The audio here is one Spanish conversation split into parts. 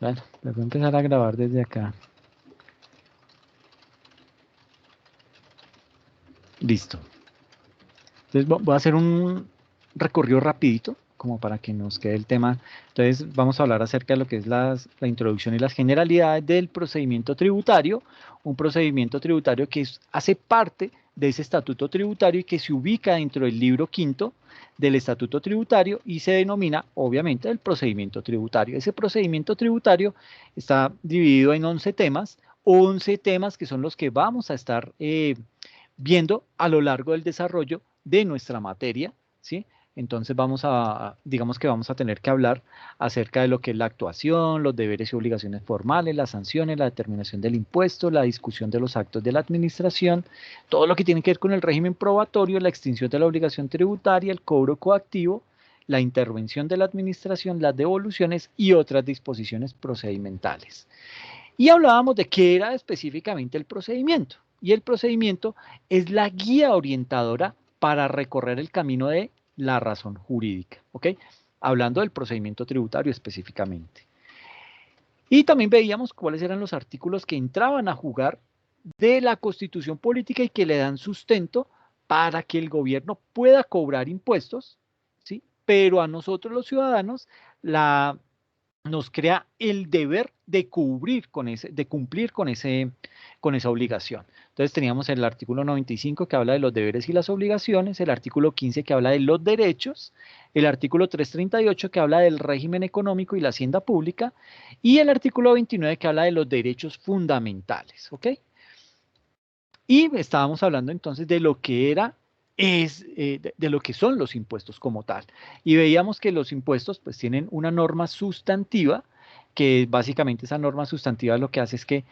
Bueno, les voy a empezar a grabar desde acá. Listo. Entonces voy a hacer un recorrido rapidito, como para que nos quede el tema. Entonces vamos a hablar acerca de lo que es la introducción y las generalidades del procedimiento tributario, un procedimiento tributario que hace parte de ese estatuto tributario y que se ubica dentro del libro quinto del estatuto tributario y se denomina, obviamente, el procedimiento tributario. Ese procedimiento tributario está dividido en 11 temas que son los que vamos a estar viendo a lo largo del desarrollo de nuestra materia, ¿sí? Entonces digamos que vamos a tener que hablar acerca de lo que es la actuación, los deberes y obligaciones formales, las sanciones, la determinación del impuesto, la discusión de los actos de la administración, todo lo que tiene que ver con el régimen probatorio, la extinción de la obligación tributaria, el cobro coactivo, la intervención de la administración, las devoluciones y otras disposiciones procedimentales. Y hablábamos de qué era específicamente el procedimiento. Y el procedimiento es la guía orientadora para recorrer el camino de la razón jurídica, ¿ok? Hablando del procedimiento tributario específicamente. Y también veíamos cuáles eran los artículos que entraban a jugar de la Constitución política y que le dan sustento para que el gobierno pueda cobrar impuestos, ¿sí? Pero a nosotros los ciudadanos nos crea el deber de cumplir con esa obligación. Entonces teníamos el artículo 95 que habla de los deberes y las obligaciones, el artículo 15 que habla de los derechos, el artículo 338 que habla del régimen económico y la hacienda pública, y el artículo 29 que habla de los derechos fundamentales, ¿ok? Y estábamos hablando entonces de lo que de lo que son los impuestos como tal. Y veíamos que los impuestos pues tienen una norma sustantiva, que básicamente esa norma sustantiva lo que hace es que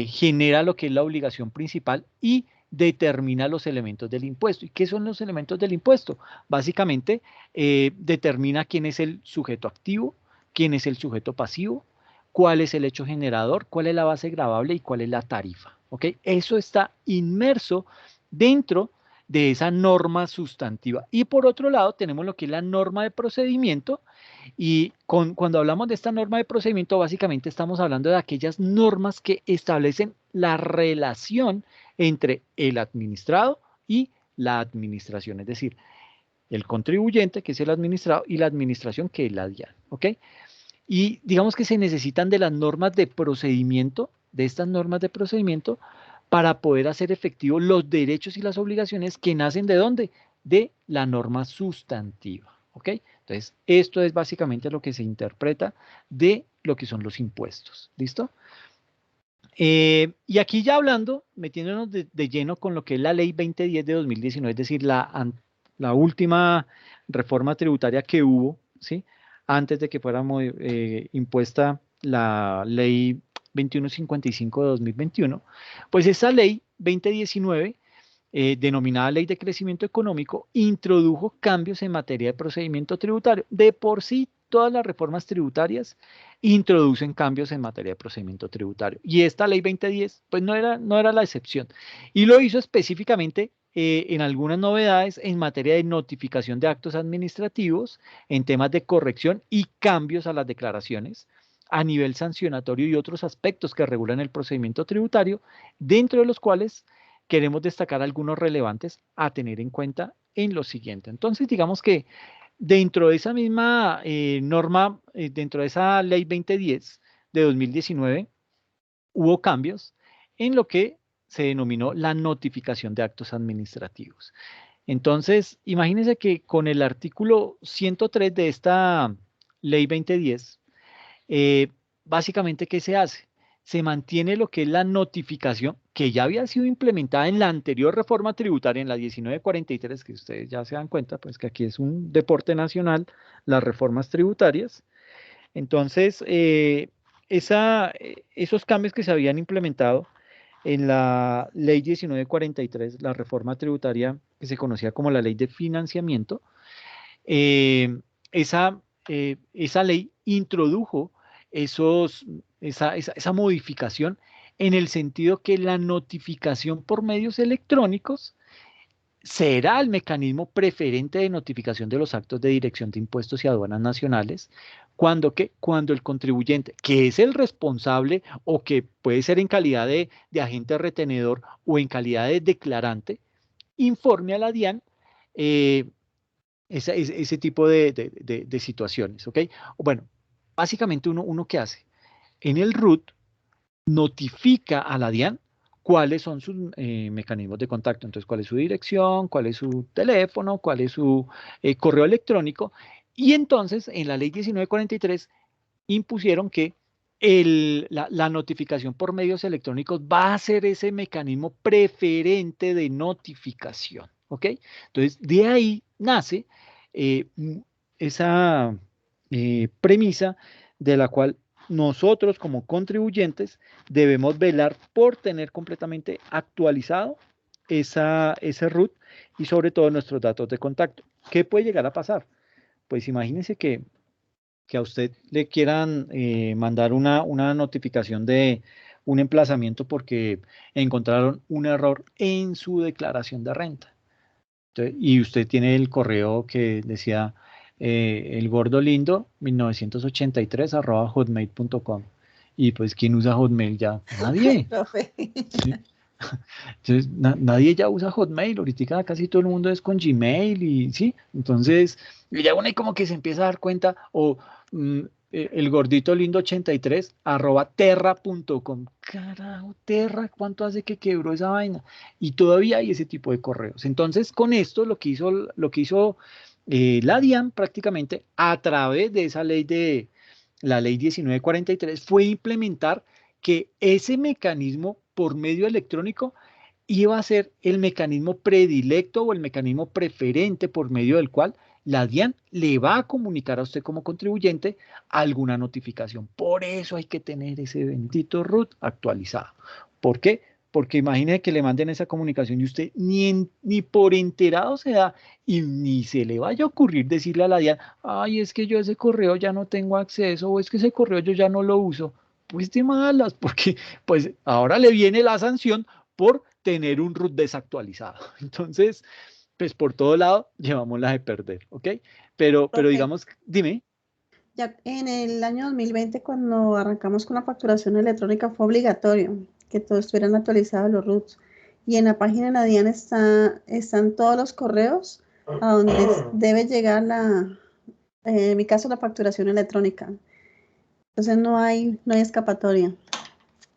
genera lo que es la obligación principal y determina los elementos del impuesto. ¿Y qué son los elementos del impuesto? Básicamente determina quién es el sujeto activo, quién es el sujeto pasivo, cuál es el hecho generador, cuál es la base gravable y cuál es la tarifa. ¿Ok? Eso está inmerso dentro de esa norma sustantiva. Y por otro lado, tenemos lo que es la norma de procedimiento. Y cuando hablamos de esta norma de procedimiento, básicamente estamos hablando de aquellas normas que establecen la relación entre el administrado y la administración, es decir, el contribuyente, que es el administrado, y la administración, que es la DIAN. ¿Ok? Y digamos que se necesitan de las normas de procedimiento, de estas normas de procedimiento, para poder hacer efectivos los derechos y las obligaciones que nacen de dónde? De la norma sustantiva. ¿Ok? Entonces, esto es básicamente lo que se interpreta de lo que son los impuestos. ¿Listo? Y aquí ya hablando, metiéndonos de lleno con lo que es la ley 2010 de 2019, es decir, la última reforma tributaria que hubo, ¿sí? Antes de que fuera impuesta la ley 2155 de 2021, pues esa ley 2019 denominada Ley de Crecimiento Económico, introdujo cambios en materia de procedimiento tributario. De por sí, todas las reformas tributarias introducen cambios en materia de procedimiento tributario. Y esta Ley 2010, pues no era la excepción. Y lo hizo específicamente en algunas novedades en materia de notificación de actos administrativos, en temas de corrección y cambios a las declaraciones a nivel sancionatorio y otros aspectos que regulan el procedimiento tributario, dentro de los cuales queremos destacar algunos relevantes a tener en cuenta en lo siguiente. Entonces, digamos que dentro de esa misma norma, dentro de esa ley 2010 de 2019, hubo cambios en lo que se denominó la notificación de actos administrativos. Entonces, imagínense que con el artículo 103 de esta ley 2010, eh, básicamente, ¿qué se hace? Se mantiene lo que es la notificación que ya había sido implementada en la anterior reforma tributaria, en la 1943, que ustedes ya se dan cuenta, pues que aquí es un deporte nacional, las reformas tributarias. Entonces, esos cambios que se habían implementado en la ley 1943, la reforma tributaria que se conocía como la ley de financiamiento, eh, esa, esa ley introdujo esa modificación en el sentido que la notificación por medios electrónicos será el mecanismo preferente de notificación de los actos de Dirección de Impuestos y Aduanas Nacionales cuando el contribuyente, que es el responsable o que puede ser en calidad de agente retenedor o en calidad de declarante, informe a la DIAN eh, ese tipo de situaciones, ¿ok? Bueno, básicamente uno ¿qué hace? En el RUT notifica a la DIAN cuáles son sus mecanismos de contacto. Entonces, cuál es su dirección, cuál es su teléfono, cuál es su correo electrónico. Y entonces, en la ley 1943, impusieron que la notificación por medios electrónicos va a ser ese mecanismo preferente de notificación. ¿Ok? Entonces, de ahí nace eh, esa premisa de la cual nosotros como contribuyentes debemos velar por tener completamente actualizado ese RUT y sobre todo nuestros datos de contacto. ¿Qué puede llegar a pasar? Pues imagínense que a usted le quieran mandar una notificación de un emplazamiento porque encontraron un error en su declaración de renta. Entonces, y usted tiene el correo que decía el gordo lindo 1983 @hotmail.com. Y pues, ¿quién usa Hotmail ya? Ay, Nadie. profe. ¿Sí? Entonces, nadie ya usa Hotmail, ahorita casi todo el mundo es con Gmail y sí, entonces ya uno ahí como que se empieza a dar cuenta, o mm, el gordito lindo 83 @terra.com. Carajo, Terra, ¿cuánto hace que quebró esa vaina? Y todavía hay ese tipo de correos. Entonces, con esto lo que hizo la DIAN prácticamente a través de esa ley de la ley 1943 fue implementar que ese mecanismo por medio electrónico iba a ser el mecanismo predilecto o el mecanismo preferente por medio del cual la DIAN le va a comunicar a usted como contribuyente alguna notificación. Por eso hay que tener ese bendito RUT actualizado. ¿Por qué? Porque imagine que le manden esa comunicación y usted ni por enterado se da y ni se le vaya a ocurrir decirle a la DIAN, ay, es que yo ese correo ya no tengo acceso o es que ese correo yo ya no lo uso. Pues de malas, porque pues ahora le viene la sanción por tener un root desactualizado. Entonces, pues por todo lado llevamos la de perder, ¿ok? Pero Profe, digamos, dime. ya en el año 2020, cuando arrancamos con la facturación electrónica, fue obligatorio que todos estuvieran actualizados los RUTs. Y en la página de la DIAN están todos los correos a donde debe llegar en mi caso, la facturación electrónica. Entonces no hay escapatoria.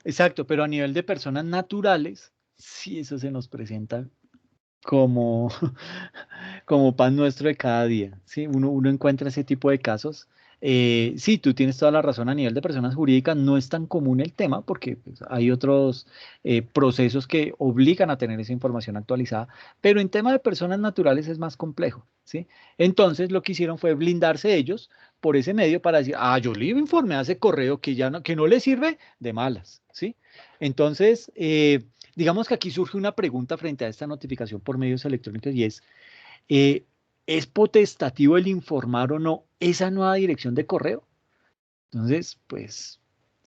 Exacto, pero a nivel de personas naturales, sí, eso se nos presenta como, como pan nuestro de cada día, ¿sí? Uno encuentra ese tipo de casos. Sí, tú tienes toda la razón, a nivel de personas jurídicas no es tan común el tema porque pues, hay otros procesos que obligan a tener esa información actualizada, pero en tema de personas naturales es más complejo, ¿sí? Entonces lo que hicieron fue blindarse ellos por ese medio para decir, ah, yo le informé a ese correo que no le sirve de malas, ¿sí? Entonces, digamos que aquí surge una pregunta frente a esta notificación por medios electrónicos y eh, ¿es potestativo el informar o no esa nueva dirección de correo? Entonces, pues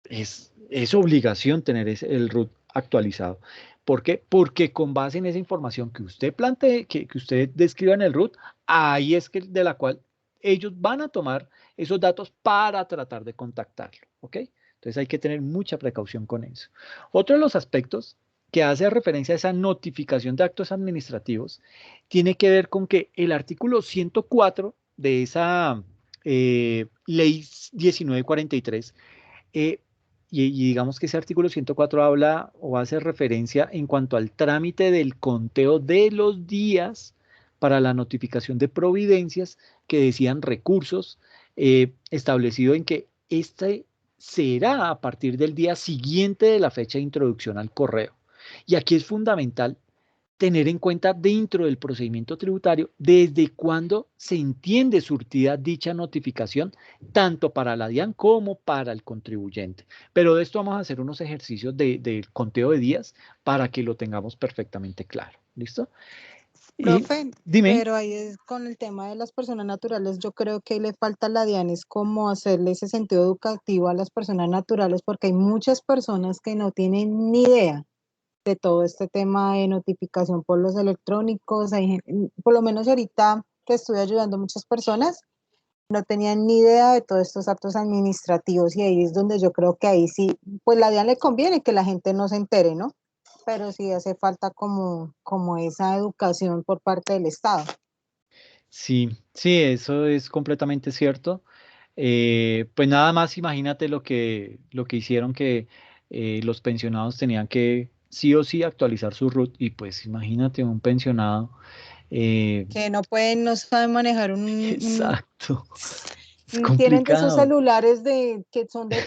es obligación tener el root actualizado. ¿Por qué? Porque con base en esa información que usted plantee, que usted describa en el root, ahí es que de la cual ellos van a tomar esos datos para tratar de contactarlo, ¿ok? Entonces hay que tener mucha precaución con eso. Otro de los aspectos que hace referencia a esa notificación de actos administrativos tiene que ver con que el artículo 104 de esa ley 1943 eh, y digamos que ese artículo 104 habla o hace referencia en cuanto al trámite del conteo de los días para la notificación de providencias que decían recursos, establecido en que este será a partir del día siguiente de la fecha de introducción al correo. Y aquí es fundamental tener en cuenta dentro del procedimiento tributario desde cuándo se entiende surtida dicha notificación, tanto para la DIAN como para el contribuyente. Pero de esto vamos a hacer unos ejercicios de conteo de días para que lo tengamos perfectamente claro. ¿Listo? Y Profe, dime. pero ahí es con el tema de las personas naturales, yo creo que le falta a la DIAN es como hacerle ese sentido educativo a las personas naturales, porque hay muchas personas que no tienen ni idea de todo este tema de notificación por los electrónicos. Por lo menos ahorita que estoy ayudando a muchas personas, no tenían ni idea de todos estos actos administrativos y ahí es donde yo creo que ahí sí, pues la DIAN le conviene que la gente no se entere, ¿no? Pero sí hace falta como esa educación por parte del Estado. Sí, sí, eso es completamente cierto. Pues nada más imagínate lo que hicieron que los pensionados tenían que sí o sí actualizar su RUT y pues imagínate un pensionado. eh, Que no pueden, no saben manejar exacto, es tienen de esos complicado. celulares que son de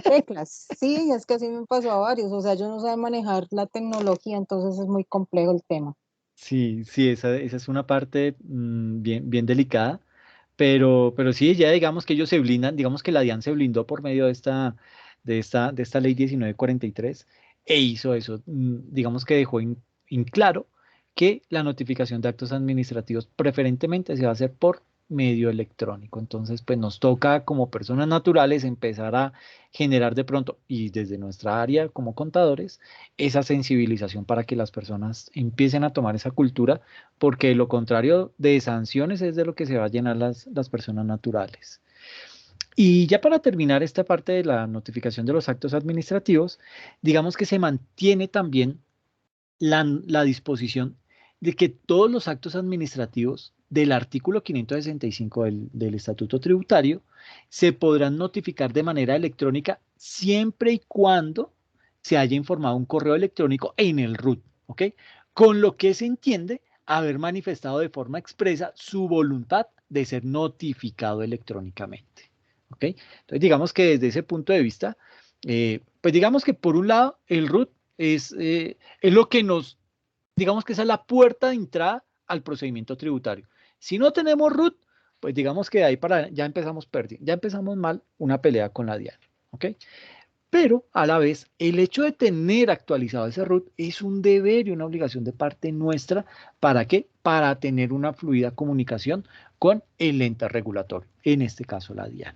teclas. Sí, es que así me pasó a varios. O sea, ellos no saben manejar la tecnología, entonces es muy complejo el tema. Sí, sí, esa es una parte bien, bien delicada, pero sí, ya digamos que ellos se blindan, digamos que la DIAN se blindó por medio de esta ley 1943 e hizo eso, digamos que dejó en claro que la notificación de actos administrativos preferentemente se va a hacer por medio electrónico. Entonces, pues nos toca como personas naturales empezar a generar de pronto, y desde nuestra área como contadores, esa sensibilización para que las personas empiecen a tomar esa cultura, porque de lo contrario de sanciones es de lo que se va a llenar las personas naturales. Y ya para terminar esta parte de la notificación de los actos administrativos, digamos que se mantiene también la disposición de que todos los actos administrativos del artículo 565 del Estatuto Tributario se podrán notificar de manera electrónica siempre y cuando se haya informado un correo electrónico en el RUT, ¿ok? Con lo que se entiende haber manifestado de forma expresa su voluntad de ser notificado electrónicamente, ¿ok? Entonces, digamos que desde ese punto de vista, pues digamos que por un lado, el RUT es lo que nos, digamos que esa es la puerta de entrada al procedimiento tributario. Si no tenemos RUT, pues digamos que de ahí para ya empezamos perdiendo, ya empezamos mal una pelea con la DIAN, ¿ok? Pero a la vez, el hecho de tener actualizado ese RUT es un deber y una obligación de parte nuestra. ¿Para qué? Para tener una fluida comunicación con el ente regulatorio, en este caso la DIAN.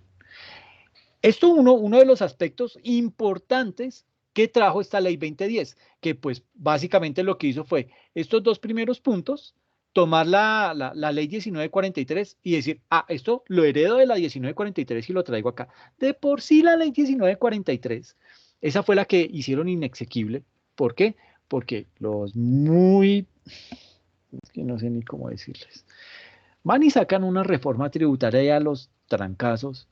Esto uno de los aspectos importantes que trajo esta ley 2010, que pues básicamente lo que hizo fue estos dos primeros puntos, tomar la ley 1943 y decir, ah, esto lo heredo de la 1943 y lo traigo acá. De por sí la ley 1943, esa fue la que hicieron inexequible. ¿Por qué? Porque los muy, es que no sé ni cómo decirles, van y sacan una reforma tributaria ya a los trancazos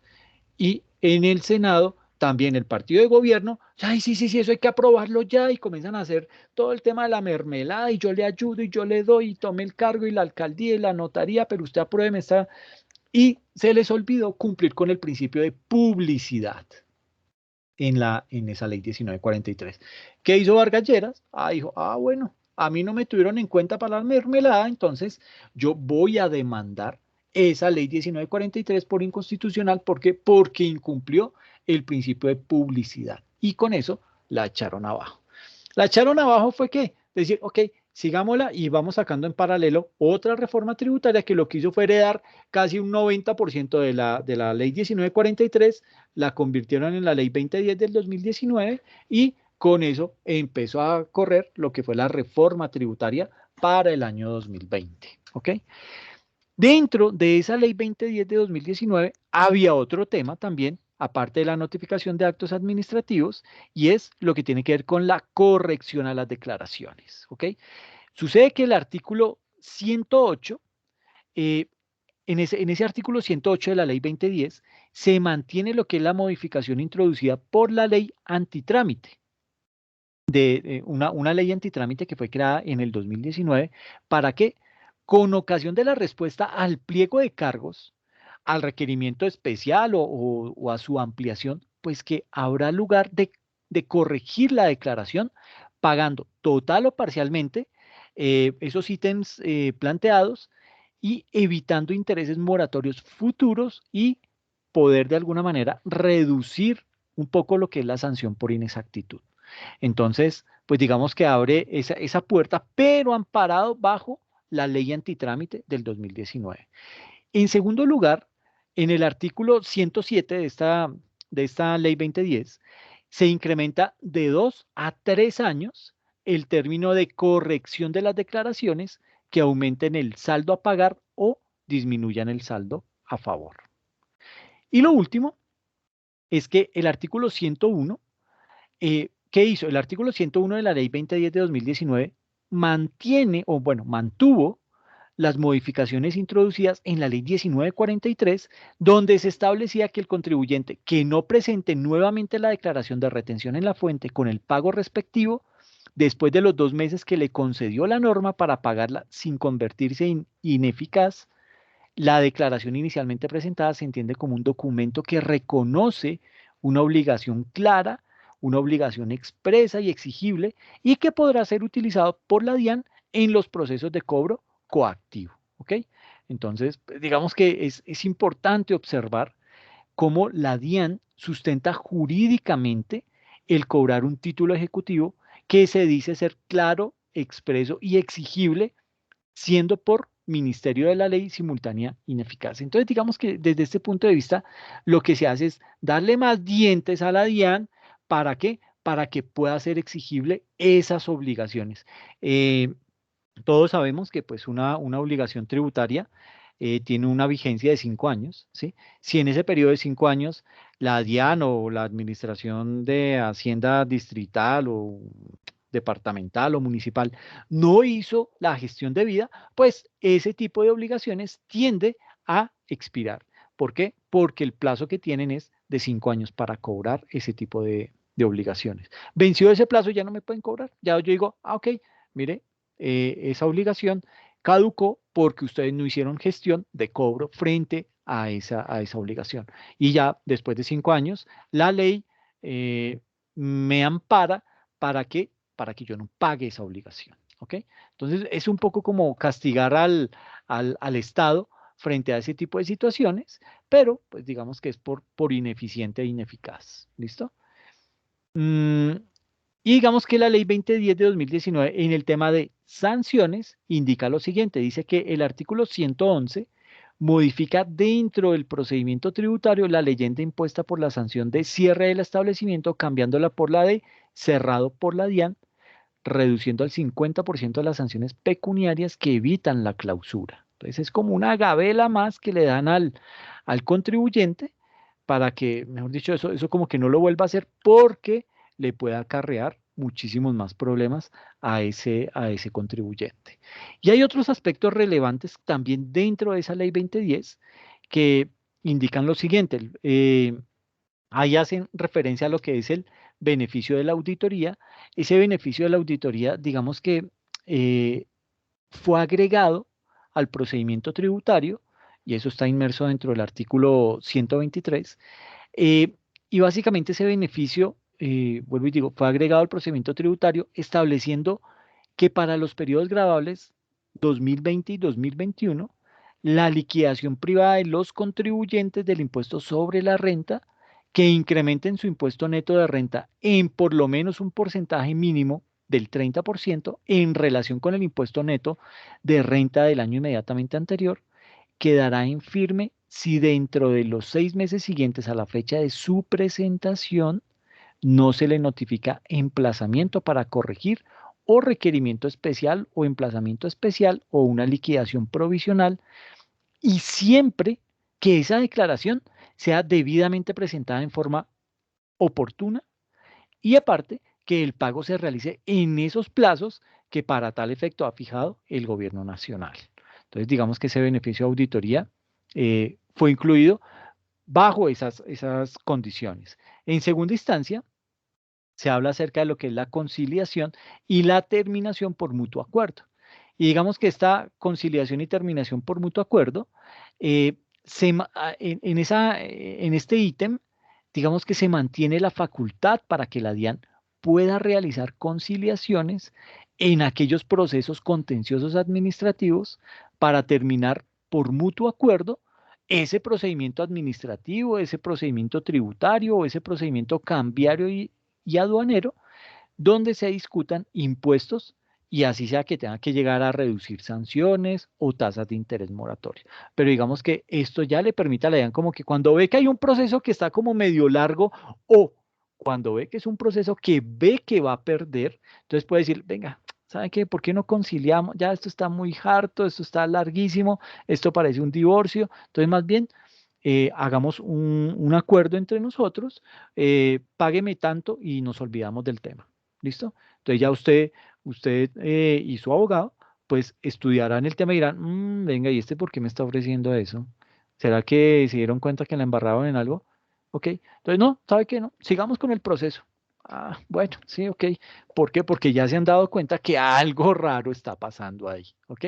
y en el Senado también el partido de gobierno, ay, sí, sí, sí, eso hay que aprobarlo ya y comienzan a hacer todo el tema de la mermelada y yo le ayudo y yo le doy y tome el cargo y la alcaldía y la notaría, pero usted apruebe esta. Y se les olvidó cumplir con el principio de publicidad en esa ley 1943. ¿Qué hizo Vargas Lleras? Ah, dijo, ah, bueno, a mí no me tuvieron en cuenta para la mermelada, entonces yo voy a demandar esa ley 1943 por inconstitucional. ¿Por qué? Porque incumplió el principio de publicidad. Y con eso la echaron abajo. La echaron abajo fue que decir, ok, sigámosla y vamos sacando en paralelo otra reforma tributaria que lo que hizo fue heredar casi un 90% de la ley 1943, la convirtieron en la ley 2010 del 2019 y con eso empezó a correr lo que fue la reforma tributaria para el año 2020. ¿Ok? Dentro de esa ley 2010 de 2019 había otro tema también, aparte de la notificación de actos administrativos, y es lo que tiene que ver con la corrección a las declaraciones. ¿Ok? Sucede que el artículo 108, eh, en ese artículo 108 de la ley 2010, se mantiene lo que es la modificación introducida por la ley antitrámite, una ley antitrámite que fue creada en el 2019 para que, con ocasión de la respuesta al pliego de cargos, al requerimiento especial o a su ampliación, pues que habrá lugar de corregir la declaración pagando total o parcialmente esos ítems planteados y evitando intereses moratorios futuros y poder de alguna manera reducir un poco lo que es la sanción por inexactitud. Entonces, pues digamos que abre esa puerta, pero amparado bajo la ley antitrámite del 2019. En segundo lugar, en el artículo 107 de esta ley 2010, se incrementa de 2 a 3 años el término de corrección de las declaraciones que aumenten el saldo a pagar o disminuyan el saldo a favor. Y lo último es que el artículo 101, ¿qué hizo? El artículo 101 de la Ley 2010 de 2019 mantuvo las modificaciones introducidas en la Ley 1943, donde se establecía que el contribuyente que no presente nuevamente la declaración de retención en la fuente con el pago respectivo, después de los 2 meses que le concedió la norma para pagarla sin convertirse en ineficaz, la declaración inicialmente presentada se entiende como un documento que reconoce una obligación clara, una obligación expresa y exigible y que podrá ser utilizado por la DIAN en los procesos de cobro coactivo. ¿Ok? Entonces, digamos que es importante observar cómo la DIAN sustenta jurídicamente el cobrar un título ejecutivo que se dice ser claro, expreso y exigible, siendo por Ministerio de la Ley simultánea ineficaz. Entonces, digamos que desde este punto de vista, lo que se hace es darle más dientes a la DIAN. ¿Para qué? Para que pueda ser exigible esas obligaciones. Todos sabemos que pues una obligación tributaria tiene una vigencia de 5 años, ¿sí? Si en ese periodo de 5 años la DIAN o la Administración de Hacienda Distrital o departamental o municipal no hizo la gestión debida, pues ese tipo de obligaciones tiende a expirar. ¿Por qué? Porque el plazo que tienen es de 5 años para cobrar ese tipo de obligaciones. Venció ese plazo, ya no me pueden cobrar. Ya yo digo, ok, mire, esa obligación caducó porque ustedes no hicieron gestión de cobro frente a esa obligación. Y ya después de 5 años, la ley me ampara para que yo no pague esa obligación. ¿Ok? Entonces, es un poco como castigar al Estado frente a ese tipo de situaciones, pero pues digamos que es por ineficiente e ineficaz. ¿Listo? Mm, y digamos que la ley 2010 de 2019 en el tema de sanciones indica lo siguiente, dice que el artículo 111 modifica dentro del procedimiento tributario la leyenda impuesta por la sanción de cierre del establecimiento, cambiándola por la de cerrado por la DIAN, reduciendo al 50% las sanciones pecuniarias que evitan la clausura. Entonces es como una gabela más que le dan al contribuyente para que, mejor dicho, eso como que no lo vuelva a hacer porque le puede acarrear muchísimos más problemas a ese contribuyente. Y hay otros aspectos relevantes también dentro de esa ley 2010 que indican lo siguiente. Ahí hacen referencia a lo que es el beneficio de la auditoría. Ese beneficio de la auditoría, digamos que eh, fue agregado al procedimiento tributario, y eso está inmerso dentro del artículo 123. eh, y básicamente ese beneficio, vuelvo y digo, fue agregado al procedimiento tributario, estableciendo que para los periodos grabables 2020 y 2021, la liquidación privada de los contribuyentes del impuesto sobre la renta que incrementen su impuesto neto de renta en por lo menos un porcentaje mínimo del 30% en relación con el impuesto neto de renta del año inmediatamente anterior, quedará en firme si dentro de los 6 meses siguientes a la fecha de su presentación no se le notifica emplazamiento para corregir o requerimiento especial o emplazamiento especial o una liquidación provisional, y siempre que esa declaración sea debidamente presentada en forma oportuna y aparte que el pago se realice en esos plazos que para tal efecto ha fijado el gobierno nacional. Entonces, digamos que ese beneficio de auditoría fue incluido bajo esas condiciones. En segunda instancia, se habla acerca de lo que es la conciliación y la terminación por mutuo acuerdo. Y digamos que esta conciliación y terminación por mutuo acuerdo, en este ítem, digamos que se mantiene la facultad para que la DIAN pueda realizar conciliaciones en aquellos procesos contenciosos administrativos para terminar por mutuo acuerdo ese procedimiento administrativo, ese procedimiento tributario o ese procedimiento cambiario y aduanero, donde se discutan impuestos y así sea que tenga que llegar a reducir sanciones o tasas de interés moratorio. Pero digamos que esto ya le permite a la DIAN como que cuando ve que hay un proceso que está como medio largo o cuando ve que es un proceso que ve que va a perder, entonces puede decir, venga, ¿sabe qué? ¿Por qué no conciliamos? Ya esto está muy harto, esto está larguísimo, esto parece un divorcio. Entonces, más bien, hagamos un acuerdo entre nosotros, págueme tanto y nos olvidamos del tema. ¿Listo? Entonces ya usted y su abogado, pues estudiarán el tema y dirán, venga, ¿y este por qué me está ofreciendo eso? ¿Será que se dieron cuenta que la embarraban en algo? Ok, entonces no, ¿sabe qué? No, sigamos con el proceso. Ah, bueno, sí, ok. ¿Por qué? Porque ya se han dado cuenta que algo raro está pasando ahí, ¿ok?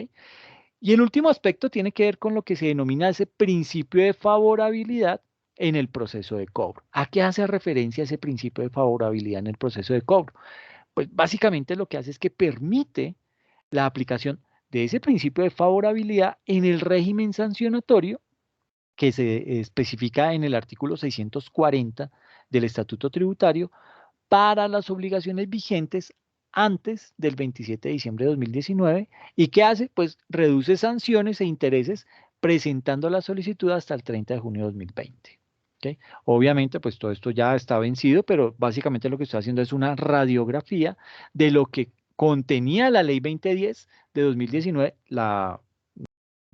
Y el último aspecto tiene que ver con lo que se denomina ese principio de favorabilidad en el proceso de cobro. ¿A qué hace referencia ese principio de favorabilidad en el proceso de cobro? Pues básicamente lo que hace es que permite la aplicación de ese principio de favorabilidad en el régimen sancionatorio que se especifica en el artículo 640 del Estatuto Tributario para las obligaciones vigentes antes del 27 de diciembre de 2019. ¿Y qué hace? Pues reduce sanciones e intereses presentando la solicitud hasta el 30 de junio de 2020. ¿Ok? Obviamente, pues todo esto ya está vencido, pero básicamente lo que estoy haciendo es una radiografía de lo que contenía la ley 2010 de 2019, la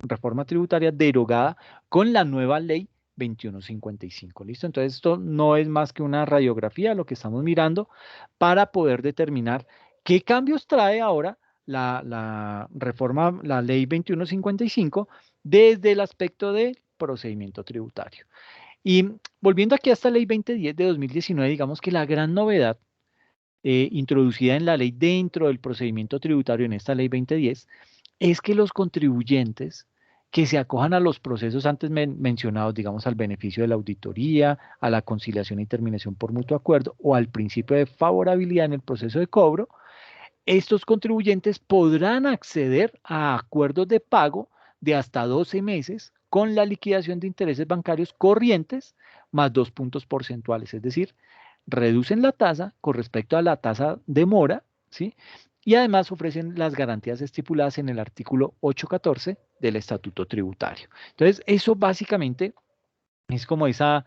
reforma tributaria derogada con la nueva ley 2155. ¿Listo? Entonces, esto no es más que una radiografía, lo que estamos mirando para poder determinar qué cambios trae ahora la reforma, la ley 2155 desde el aspecto del procedimiento tributario. Y volviendo aquí a esta ley 2010 de 2019, digamos que la gran novedad introducida en la ley dentro del procedimiento tributario en esta ley 2010 es que los contribuyentes que se acojan a los procesos antes mencionados, digamos al beneficio de la auditoría, a la conciliación y terminación por mutuo acuerdo o al principio de favorabilidad en el proceso de cobro, estos contribuyentes podrán acceder a acuerdos de pago de hasta 12 meses con la liquidación de intereses bancarios corrientes más 2 puntos porcentuales, es decir, reducen la tasa con respecto a la tasa de mora, ¿sí? Y además ofrecen las garantías estipuladas en el artículo 814 del Estatuto Tributario. Entonces, eso básicamente es como esa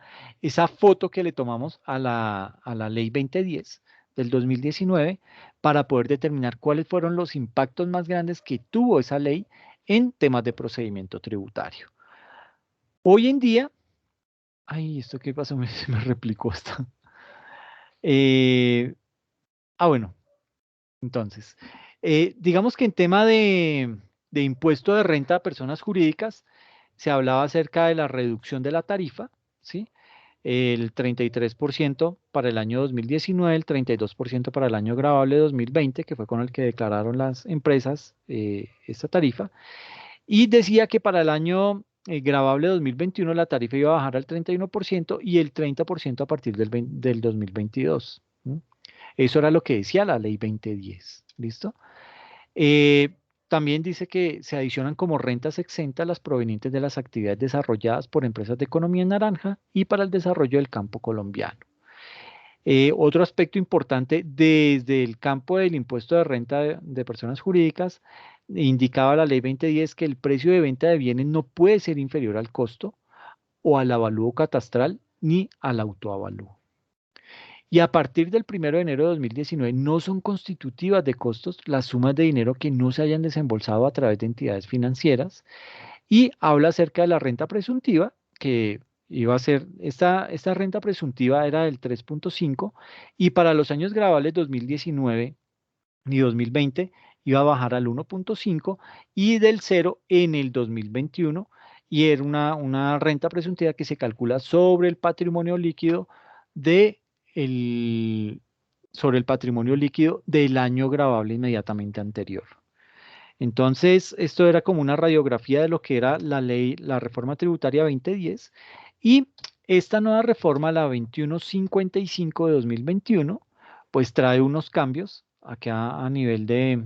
foto que le tomamos a la ley 2010 del 2019 para poder determinar cuáles fueron los impactos más grandes que tuvo esa ley en temas de procedimiento tributario. Hoy en día, ay, ¿esto qué pasó? Se me replicó esta. Eh, bueno, entonces, digamos que en tema de impuesto de renta a personas jurídicas, se hablaba acerca de la reducción de la tarifa, ¿sí? El 33% para el año 2019, el 32% para el año gravable 2020, que fue con el que declararon las empresas esta tarifa, y decía que para el año gravable 2021 la tarifa iba a bajar al 31% y el 30% a partir del 2022. ¿Mm? Eso era lo que decía la ley 2010. ¿Listo? Eh, También dice que se adicionan como rentas exentas las provenientes de las actividades desarrolladas por empresas de economía naranja y para el desarrollo del campo colombiano. Otro aspecto importante desde el campo del impuesto de renta de personas jurídicas, indicaba la ley 2010 que el precio de venta de bienes no puede ser inferior al costo o al avalúo catastral ni al autoavalúo. Y a partir del 1 de enero de 2019 no son constitutivas de costos las sumas de dinero que no se hayan desembolsado a través de entidades financieras y habla acerca de la renta presuntiva, que iba a ser, esta renta presuntiva era del 3.5 y para los años graduales 2019 y 2020 iba a bajar al 1.5 y del 0 en el 2021 y era una renta presuntiva que se calcula sobre el patrimonio líquido de el, sobre el patrimonio líquido del año gravable inmediatamente anterior. Entonces, esto era como una radiografía de lo que era la ley, la reforma tributaria 2010 y esta nueva reforma, la 2155 de 2021, pues trae unos cambios acá a nivel de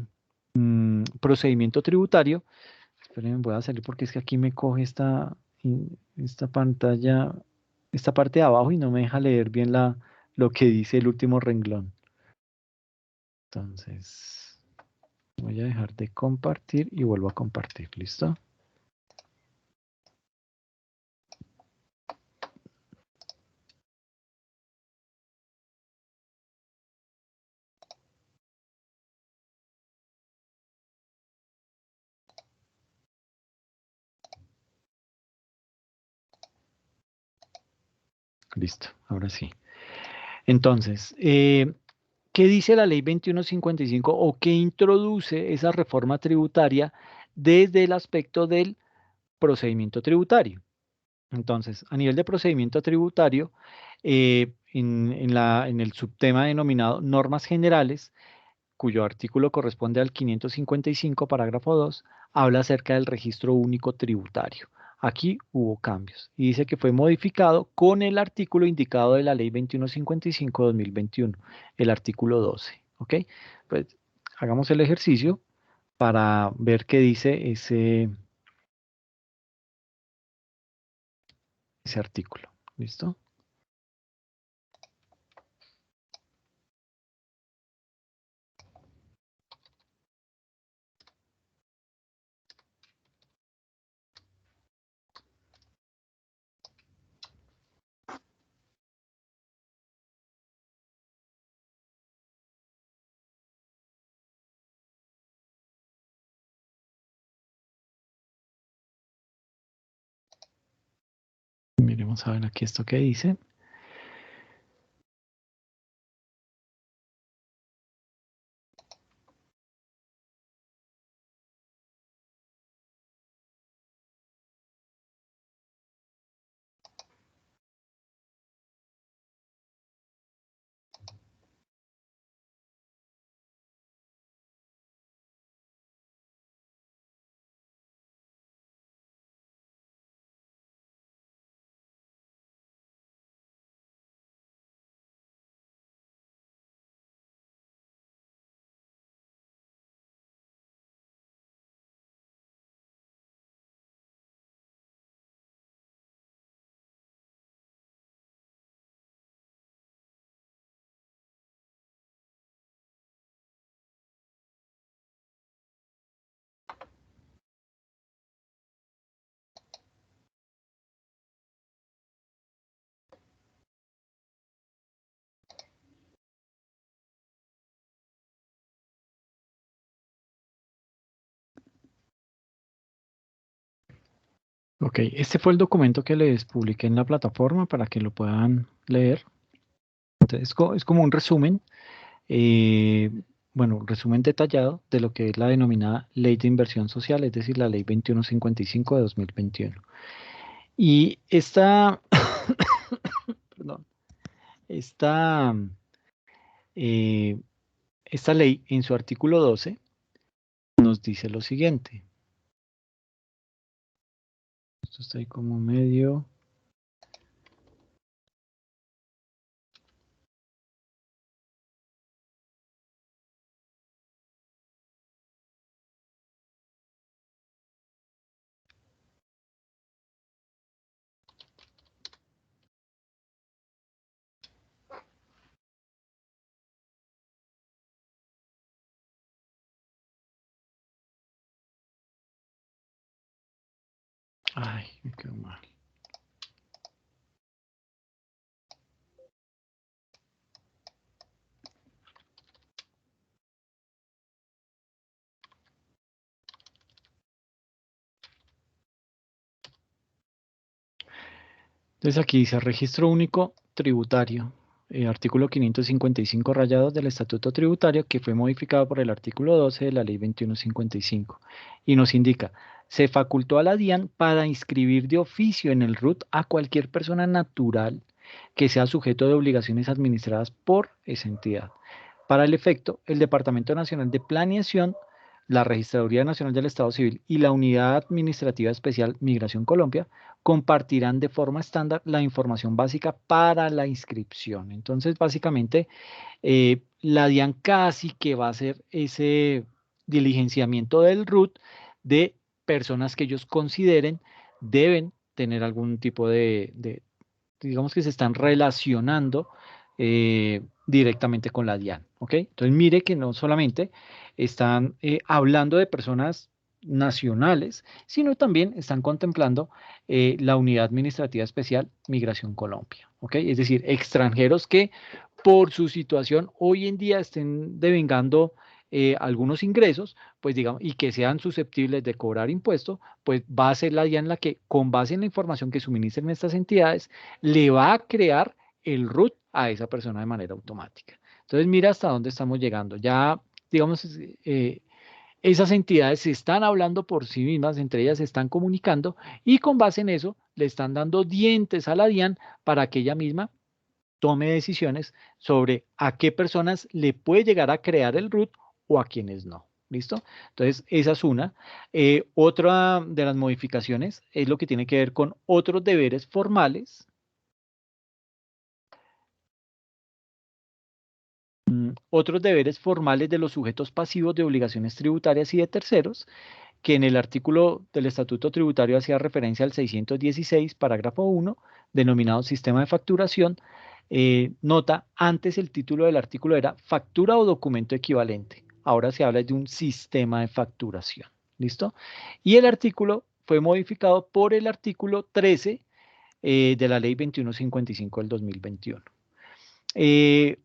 procedimiento tributario. Esperen, voy a salir porque es que aquí me coge esta pantalla, esta parte de abajo y no me deja leer bien lo que dice el último renglón. Entonces, voy a dejar de compartir y vuelvo a compartir. ¿Listo? Listo, ahora sí. Entonces, ¿qué dice la ley 2155 o qué introduce esa reforma tributaria desde el aspecto del procedimiento tributario? Entonces, a nivel de procedimiento tributario, en el subtema denominado normas generales, cuyo artículo corresponde al 555, parágrafo 2, habla acerca del registro único tributario. Aquí hubo cambios y dice que fue modificado con el artículo indicado de la ley 2155-2021, el artículo 12. ¿Ok? Pues hagamos el ejercicio para ver qué dice ese artículo. ¿Listo? Miremos a ver aquí esto que dice. Ok, este fue el documento que les publiqué en la plataforma para que lo puedan leer. Entonces, es como un resumen, eh, bueno, un resumen detallado de lo que es la denominada Ley de Inversión Social, es decir, la Ley 2155 de 2021. Y perdón, esta, eh, esta ley en su artículo 12 nos dice lo siguiente. Esto está ahí como medio. Ay, me quedó mal. Entonces aquí dice registro único tributario, artículo 555 rayados del Estatuto Tributario que fue modificado por el artículo 12 de la Ley 2155 y nos indica, se facultó a la DIAN para inscribir de oficio en el RUT a cualquier persona natural que sea sujeto de obligaciones administradas por esa entidad. Para el efecto, el Departamento Nacional de Planeación, la Registraduría Nacional del Estado Civil y la Unidad Administrativa Especial Migración Colombia compartirán de forma estándar la información básica para la inscripción. Entonces, básicamente, la DIAN casi que va a hacer ese diligenciamiento del RUT de personas que ellos consideren deben tener algún tipo digamos que se están relacionando directamente con la DIAN, ¿ok? Entonces mire que no solamente están hablando de personas nacionales, sino también están contemplando la Unidad Administrativa Especial Migración Colombia, ¿ok? Es decir, extranjeros que por su situación hoy en día estén devengando algunos ingresos, pues digamos, y que sean susceptibles de cobrar impuesto, pues va a ser la DIAN la que, con base en la información que suministren estas entidades, le va a crear el RUT a esa persona de manera automática. Entonces, mira hasta dónde estamos llegando. Ya, digamos, esas entidades se están hablando por sí mismas, entre ellas se están comunicando y con base en eso le están dando dientes a la DIAN para que ella misma tome decisiones sobre a qué personas le puede llegar a crear el RUT o a quienes no. ¿Listo? Entonces, esa es una. Otra de las modificaciones es lo que tiene que ver con otros deberes formales. Otros deberes formales de los sujetos pasivos de obligaciones tributarias y de terceros, que en el artículo del Estatuto Tributario hacía referencia al 616, parágrafo 1, denominado sistema de facturación. Nota, antes el título del artículo era factura o documento equivalente. Ahora se habla de un sistema de facturación. ¿Listo? Y el artículo fue modificado por el artículo 13 de la Ley 2155 del 2021.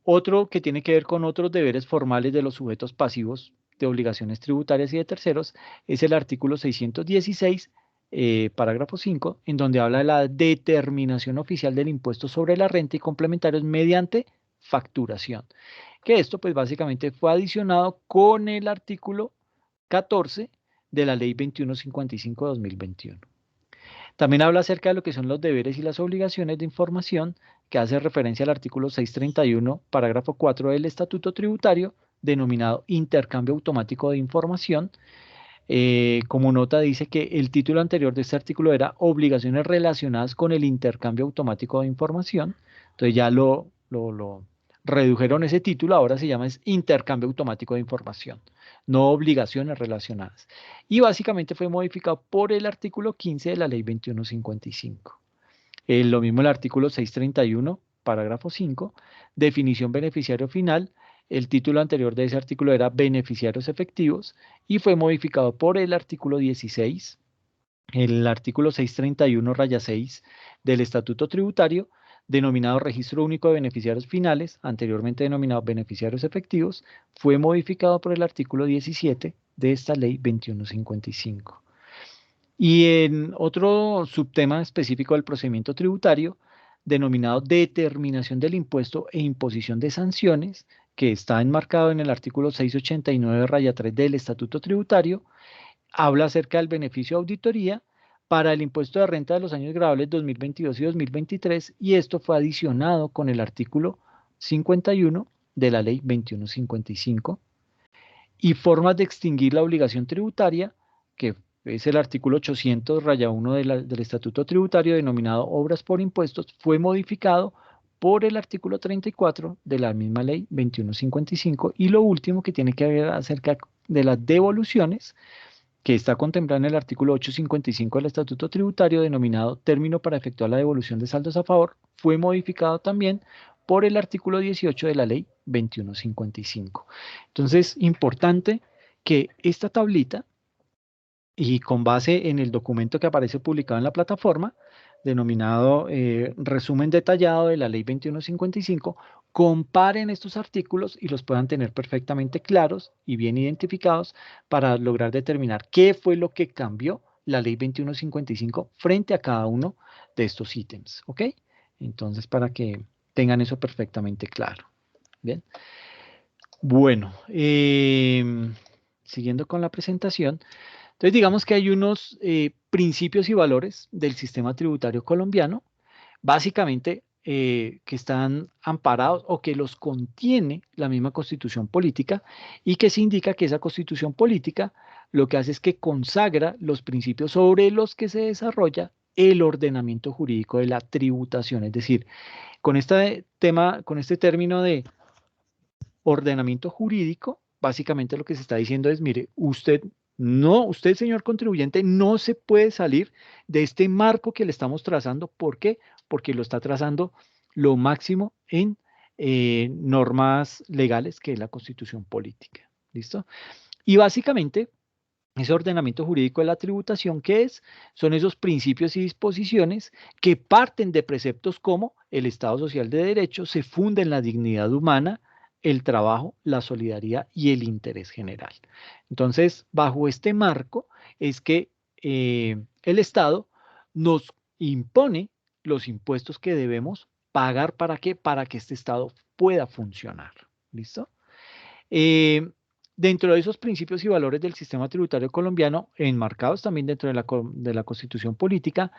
Otro que tiene que ver con otros deberes formales de los sujetos pasivos de obligaciones tributarias y de terceros es el artículo 616, parágrafo 5, en donde habla de la determinación oficial del impuesto sobre la renta y complementarios mediante facturación. Que esto pues básicamente fue adicionado con el artículo 14 de la Ley 2155 de 2021. También habla acerca de lo que son los deberes y las obligaciones de información, que hace referencia al artículo 631, parágrafo 4 del Estatuto Tributario, denominado intercambio automático de información. Como nota dice que el título anterior de este artículo era obligaciones relacionadas con el intercambio automático de información. Entonces ya lo redujeron ese título, ahora se llama es intercambio automático de información, no obligaciones relacionadas. Y básicamente fue modificado por el artículo 15 de la Ley 2155. Lo mismo el artículo 631, parágrafo 5, definición beneficiario final. El título anterior de ese artículo era beneficiarios efectivos y fue modificado por el artículo 16, el artículo 631-6 del Estatuto Tributario, denominado Registro Único de Beneficiarios Finales, anteriormente denominado Beneficiarios Efectivos, fue modificado por el artículo 17 de esta Ley 2155. Y en otro subtema específico del procedimiento tributario, denominado determinación del impuesto e imposición de sanciones, que está enmarcado en el artículo 689-3 del Estatuto Tributario, habla acerca del beneficio de auditoría para el impuesto de renta de los años grabables 2022 y 2023, y esto fue adicionado con el artículo 51 de la Ley 2155, y formas de extinguir la obligación tributaria, que es el artículo 800-1 del Estatuto Tributario, denominado obras por impuestos, fue modificado por el artículo 34 de la misma Ley 2155, y lo último que tiene que ver acerca de las devoluciones, que está contemplado en el artículo 855 del Estatuto Tributario, denominado término para efectuar la devolución de saldos a favor, fue modificado también por el artículo 18 de la Ley 2155. Entonces, importante que esta tablita, y con base en el documento que aparece publicado en la plataforma, denominado resumen detallado de la Ley 2155, comparen estos artículos y los puedan tener perfectamente claros y bien identificados para lograr determinar qué fue lo que cambió la Ley 2155 frente a cada uno de estos ítems, ¿ok? Entonces, para que tengan eso perfectamente claro. Bien. Bueno, siguiendo con la presentación. Entonces, digamos que hay unos principios y valores del sistema tributario colombiano, básicamente que están amparados o que los contiene la misma constitución política, y que se indica que esa constitución política lo que hace es que consagra los principios sobre los que se desarrolla el ordenamiento jurídico de la tributación. Es decir, con este tema, con este término de ordenamiento jurídico, básicamente lo que se está diciendo es, mire, usted, señor contribuyente, no se puede salir de este marco que le estamos trazando. ¿Por qué? Porque lo está trazando lo máximo en normas legales, que es la Constitución política. ¿Listo? Y básicamente, ese ordenamiento jurídico de la tributación, ¿qué es? Son esos principios y disposiciones que parten de preceptos como el Estado social de derecho, se funda en la dignidad humana, el trabajo, la solidaridad y el interés general. Entonces, bajo este marco es que el Estado nos impone los impuestos que debemos pagar. ¿Para qué? Para que este Estado pueda funcionar. ¿Listo? Eh, Dentro de esos principios y valores del sistema tributario colombiano, enmarcados también dentro de la Constitución Política,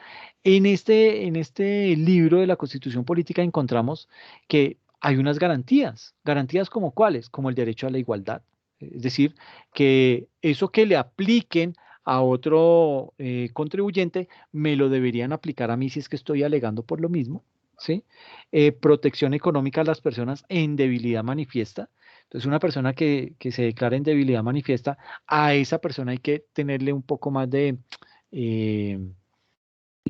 en este libro de la Constitución Política encontramos que hay unas garantías. ¿Garantías como cuáles? Como el derecho a la igualdad. Es decir, que eso que le apliquen a otro contribuyente, me lo deberían aplicar a mí si es que estoy alegando por lo mismo. ¿Sí? Protección económica a las personas en debilidad manifiesta. Entonces, una persona que se declara en debilidad manifiesta, a esa persona hay que tenerle un poco más de eh,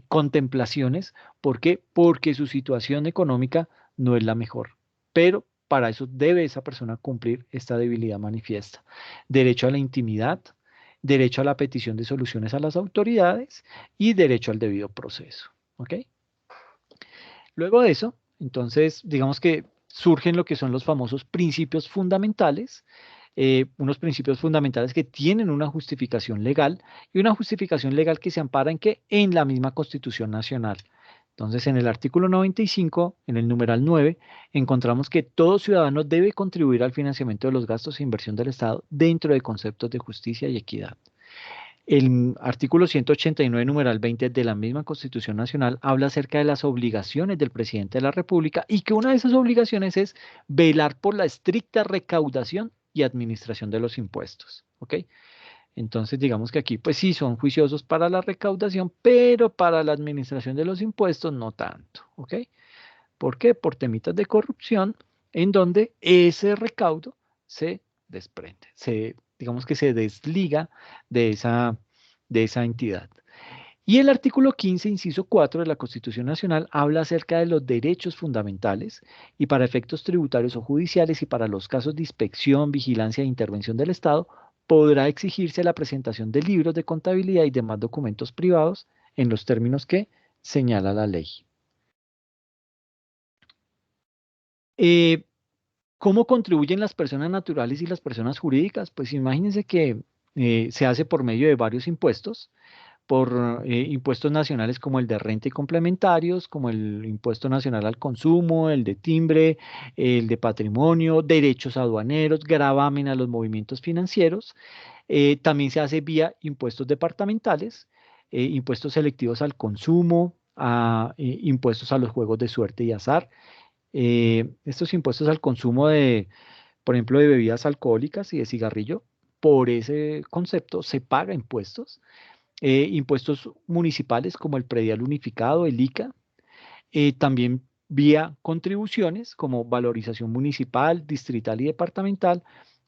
contemplaciones. ¿Por qué? Porque su situación económica no es la mejor. Pero para eso debe esa persona cumplir esta debilidad manifiesta. Derecho a la intimidad, derecho a la petición de soluciones a las autoridades y derecho al debido proceso. ¿Ok? Luego de eso, entonces, digamos que surgen lo que son los famosos principios fundamentales, unos principios fundamentales que tienen una justificación legal y una justificación legal que se ampara en qué? En la misma Constitución Nacional. Entonces, en el artículo 95, en el numeral 9, encontramos que todo ciudadano debe contribuir al financiamiento de los gastos e inversión del Estado dentro de conceptos de justicia y equidad. El artículo 189, numeral 20 de la misma Constitución Nacional habla acerca de las obligaciones del presidente de la República y que una de esas obligaciones es velar por la estricta recaudación y administración de los impuestos. ¿Ok? Entonces, digamos que aquí, pues sí, son juiciosos para la recaudación, pero para la administración de los impuestos no tanto. ¿Ok? ¿Por qué? Por temitas de corrupción, en donde ese recaudo se desprende, digamos que se desliga de esa entidad. Y el artículo 15, inciso 4 de la Constitución Nacional habla acerca de los derechos fundamentales y para efectos tributarios o judiciales y para los casos de inspección, vigilancia e intervención del Estado, podrá exigirse la presentación de libros de contabilidad y demás documentos privados en los términos que señala la ley. Eh, ¿Cómo contribuyen las personas naturales y las personas jurídicas? Pues imagínense que se hace por medio de varios impuestos, por impuestos nacionales como el de renta y complementarios, como el impuesto nacional al consumo, el de timbre, el de patrimonio, derechos aduaneros, gravamen a los movimientos financieros. También se hace vía impuestos departamentales, impuestos selectivos al consumo, impuestos a los juegos de suerte y azar. Estos impuestos al consumo de, por ejemplo, de bebidas alcohólicas y de cigarrillo, por ese concepto se paga impuestos. Impuestos municipales como el predial unificado, el ICA, también vía contribuciones como valorización municipal, distrital y departamental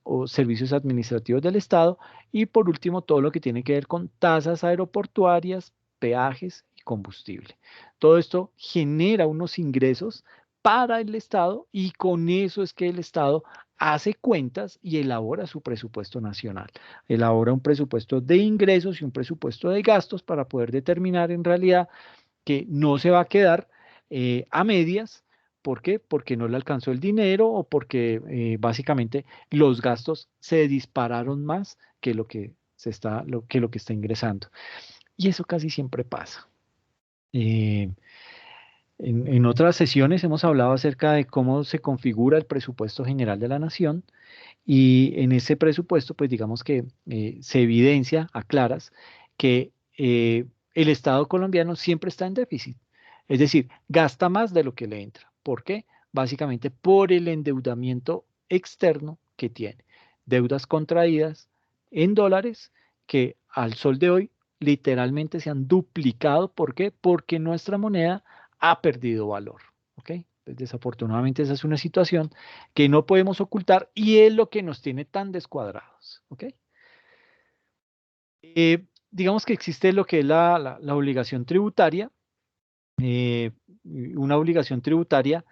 o servicios administrativos del Estado y por último todo lo que tiene que ver con tasas aeroportuarias, peajes y combustible. Todo esto genera unos ingresos para el Estado y con eso es que el Estado hace cuentas y elabora su presupuesto nacional. Elabora un presupuesto de ingresos y un presupuesto de gastos para poder determinar en realidad que no se va a quedar a medias. ¿Por qué? Porque no le alcanzó el dinero o porque básicamente los gastos se dispararon más que lo que está ingresando. Y eso casi siempre pasa. Eh, en otras sesiones hemos hablado acerca de cómo se configura el presupuesto general de la nación y en ese presupuesto, pues digamos que se evidencia a claras que el Estado colombiano siempre está en déficit. Es decir, gasta más de lo que le entra. ¿Por qué? Básicamente por el endeudamiento externo que tiene. Deudas contraídas en dólares que al sol de hoy literalmente se han duplicado. ¿Por qué? Porque nuestra moneda ha perdido valor. ¿Ok? Pues desafortunadamente esa es una situación que no podemos ocultar y es lo que nos tiene tan descuadrados. ¿Ok? Digamos que existe lo que es la obligación tributaria, eh, una obligación tributaria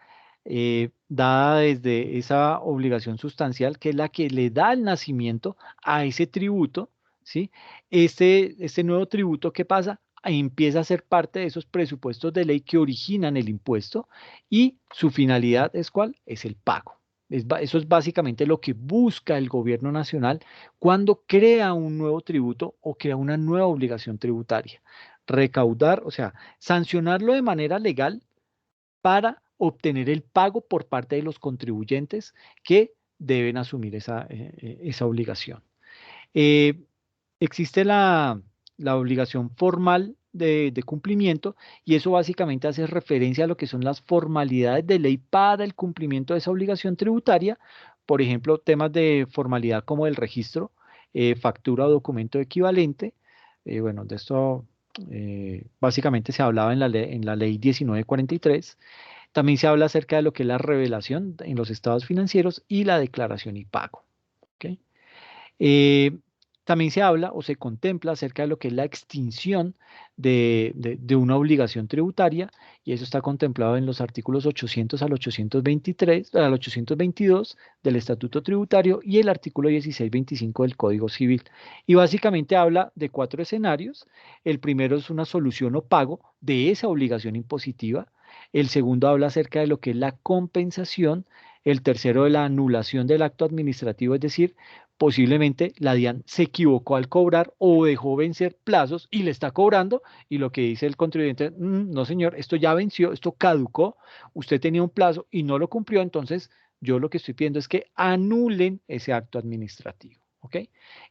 dada desde esa obligación sustancial que es la que le da el nacimiento a ese tributo, ¿sí? Este nuevo tributo, ¿qué pasa? Empieza a ser parte de esos presupuestos de ley que originan el impuesto y su finalidad es ¿cuál? Es el pago. Eso es básicamente lo que busca el gobierno nacional cuando crea un nuevo tributo o crea una nueva obligación tributaria. Recaudar, o sea, sancionarlo de manera legal para obtener el pago por parte de los contribuyentes que deben asumir esa obligación. Eh, Existe la obligación formal de cumplimiento y eso básicamente hace referencia a lo que son las formalidades de ley para el cumplimiento de esa obligación tributaria. Por ejemplo, temas de formalidad como el registro, factura o documento equivalente. Bueno, de esto básicamente se hablaba en la ley 1943. También se habla acerca de lo que es la revelación en los estados financieros y la declaración y pago. ¿Ok? Eh, También se habla o se contempla acerca de lo que es la extinción de una obligación tributaria y eso está contemplado en los artículos 800 al 823, al 822 del Estatuto Tributario y el artículo 1625 del Código Civil. Y básicamente habla de 4 escenarios. El primero es una solución o pago de esa obligación impositiva. El segundo habla acerca de lo que es la compensación. El tercero de la anulación del acto administrativo, es decir, posiblemente la DIAN se equivocó al cobrar o dejó vencer plazos y le está cobrando y lo que dice el contribuyente, no señor, esto ya venció, esto caducó, usted tenía un plazo y no lo cumplió, entonces yo lo que estoy pidiendo es que anulen ese acto administrativo, ¿ok?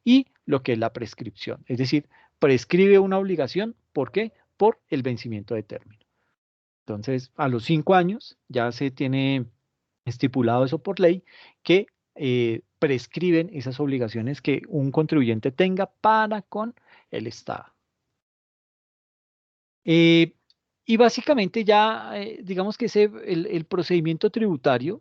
Y lo que es la prescripción, es decir, prescribe una obligación, ¿por qué? Por el vencimiento de término. Entonces, a los 5 años ya se tiene estipulado eso por ley, que prescriben esas obligaciones que un contribuyente tenga para con el Estado. Eh, y básicamente ya, digamos que el procedimiento tributario,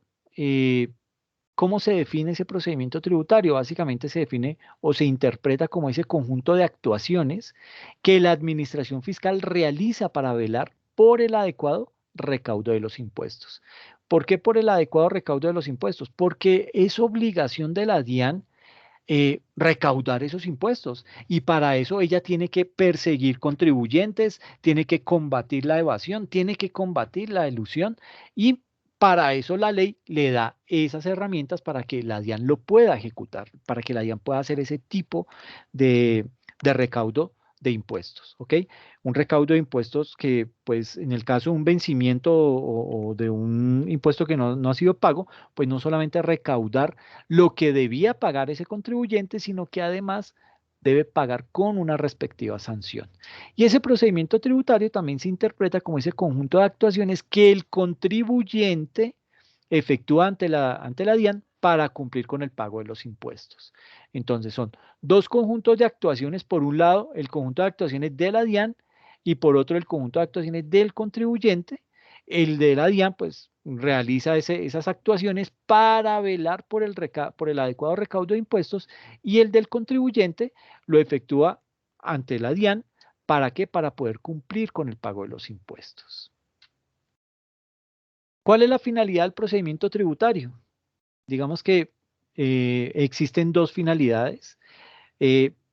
¿cómo se define ese procedimiento tributario? Básicamente se define o se interpreta como ese conjunto de actuaciones que la administración fiscal realiza para velar por el adecuado recaudo de los impuestos. ¿Por qué por el adecuado recaudo de los impuestos? Porque es obligación de la DIAN recaudar esos impuestos y para eso ella tiene que perseguir contribuyentes, tiene que combatir la evasión, tiene que combatir la elusión y para eso la ley le da esas herramientas para que la DIAN lo pueda ejecutar, para que la DIAN pueda hacer ese tipo de recaudo de impuestos, ¿ok? Un recaudo de impuestos que, pues, en el caso de un vencimiento o de un impuesto que no ha sido pago, pues no solamente recaudar lo que debía pagar ese contribuyente, sino que además debe pagar con una respectiva sanción. Y ese procedimiento tributario también se interpreta como ese conjunto de actuaciones que el contribuyente efectúa ante la DIAN para cumplir con el pago de los impuestos. Entonces son dos conjuntos de actuaciones, por un lado el conjunto de actuaciones de la DIAN y por otro el conjunto de actuaciones del contribuyente. El de la DIAN pues realiza esas actuaciones para velar por por el adecuado recaudo de impuestos y el del contribuyente lo efectúa ante la DIAN. ¿Para qué? Para poder cumplir con el pago de los impuestos. ¿Cuál es la finalidad del procedimiento tributario? Digamos que existen dos finalidades.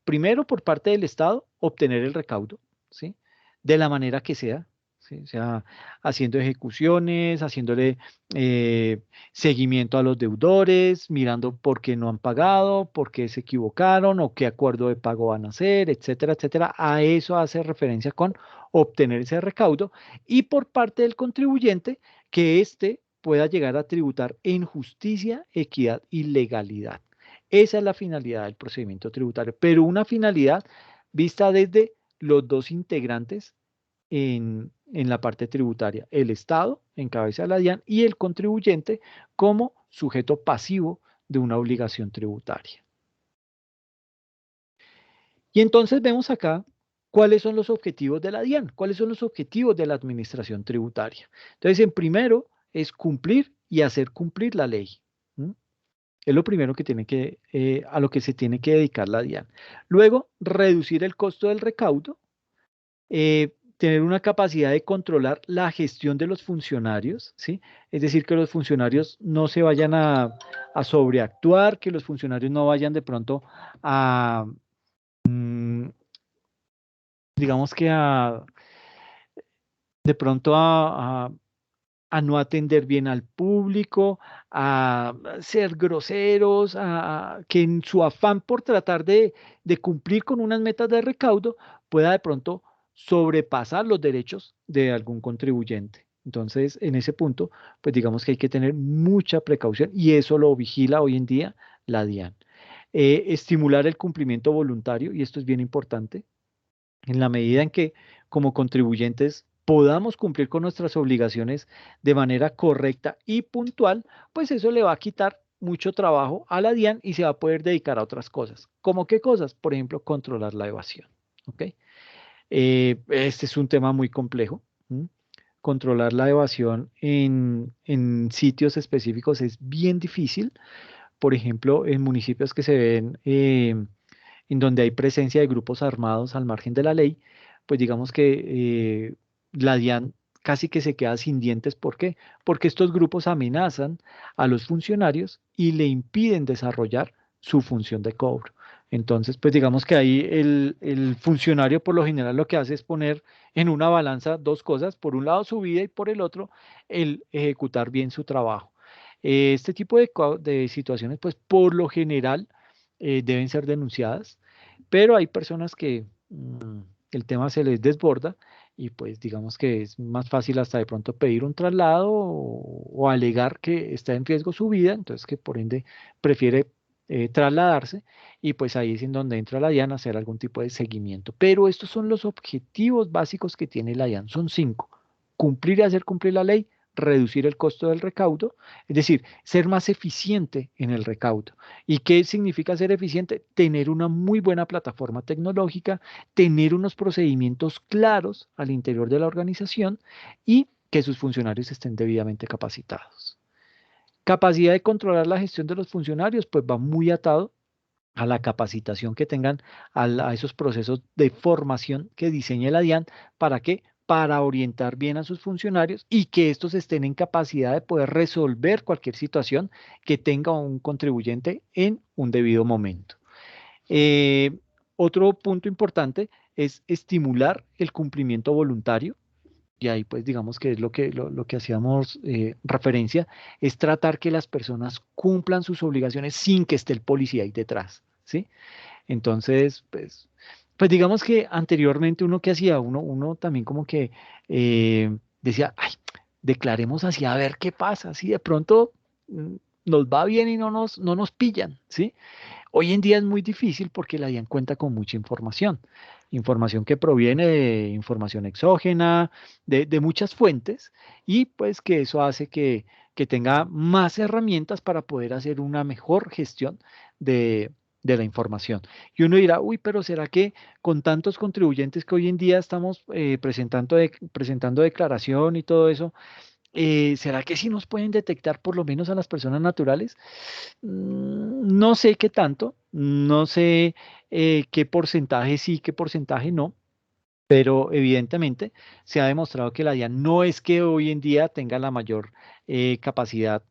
Primero, por parte del Estado, obtener el recaudo, ¿sí? De la manera que sea, ¿sí? O sea, haciendo ejecuciones, haciéndole seguimiento a los deudores, mirando por qué no han pagado, por qué se equivocaron o qué acuerdo de pago van a hacer, etcétera, etcétera. A eso hace referencia con obtener ese recaudo. Y por parte del contribuyente, que éste pueda llegar a tributar en justicia, equidad y legalidad. Esa es la finalidad del procedimiento tributario, pero una finalidad vista desde los dos integrantes en la parte tributaria, el Estado, en cabeza de la DIAN, y el contribuyente como sujeto pasivo de una obligación tributaria. Y entonces vemos acá cuáles son los objetivos de la DIAN, cuáles son los objetivos de la administración tributaria. Entonces, en primero es cumplir y hacer cumplir la ley. ¿Mm? Es lo primero que a lo que se tiene que dedicar la DIAN. Luego, reducir el costo del recaudo, tener una capacidad de controlar la gestión de los funcionarios, ¿sí? Es decir, que los funcionarios no se vayan a sobreactuar, que los funcionarios no vayan de pronto a, digamos que de pronto a no atender bien al público, a ser groseros, que en su afán por tratar de cumplir con unas metas de recaudo pueda de pronto sobrepasar los derechos de algún contribuyente. Entonces, en ese punto, pues digamos que hay que tener mucha precaución y eso lo vigila hoy en día la DIAN. Estimular el cumplimiento voluntario, y esto es bien importante, en la medida en que como contribuyentes podamos cumplir con nuestras obligaciones de manera correcta y puntual, pues eso le va a quitar mucho trabajo a la DIAN y se va a poder dedicar a otras cosas. ¿Cómo qué cosas? Por ejemplo, controlar la evasión. ¿Ok? Este es un tema muy complejo. ¿M? Controlar la evasión en sitios específicos es bien difícil. Por ejemplo, en municipios que se ven en donde hay presencia de grupos armados al margen de la ley, pues digamos que la DIAN casi que se queda sin dientes. ¿Por qué? Porque estos grupos amenazan a los funcionarios y le impiden desarrollar su función de cobro. Entonces, pues digamos que ahí el funcionario por lo general lo que hace es poner en una balanza dos cosas, por un lado su vida y por el otro el ejecutar bien su trabajo. Este tipo de situaciones, pues por lo general deben ser denunciadas, pero hay personas que el tema se les desborda y pues digamos que es más fácil hasta de pronto pedir un traslado o alegar que está en riesgo su vida, entonces que por ende prefiere trasladarse y pues ahí es en donde entra la DIAN a hacer algún tipo de seguimiento. Pero estos son los objetivos básicos que tiene la DIAN, son cinco: cumplir y hacer cumplir la ley, reducir el costo del recaudo, es decir, ser más eficiente en el recaudo. ¿Y qué significa ser eficiente? Tener una muy buena plataforma tecnológica, tener unos procedimientos claros al interior de la organización y que sus funcionarios estén debidamente capacitados. Capacidad de controlar la gestión de los funcionarios, pues va muy atado a la capacitación que tengan, a esos procesos de formación que diseñe la DIAN. ¿Para qué? Para orientar bien a sus funcionarios y que estos estén en capacidad de poder resolver cualquier situación que tenga un contribuyente en un debido momento. Eh, Otro punto importante es estimular el cumplimiento voluntario. Y ahí pues digamos que es lo que hacíamos referencia, es tratar que las personas cumplan sus obligaciones sin que esté el policía ahí detrás, ¿sí? Entonces, pues digamos que anteriormente uno que hacía, uno también como que decía, ay, declaremos así a ver qué pasa, si de pronto mm, nos va bien y no nos pillan, ¿sí? Hoy en día es muy difícil porque la DIAN cuenta con mucha información, información que proviene de información exógena, de muchas fuentes, y pues que eso hace que tenga más herramientas para poder hacer una mejor gestión de la información. Y uno dirá, uy, pero ¿será que con tantos contribuyentes que hoy en día estamos presentando declaración y todo eso, ¿será que sí nos pueden detectar por lo menos a las personas naturales? No sé qué tanto, no sé qué porcentaje sí, qué porcentaje no, pero evidentemente se ha demostrado que la DIAN no es que hoy en día tenga la mayor capacidad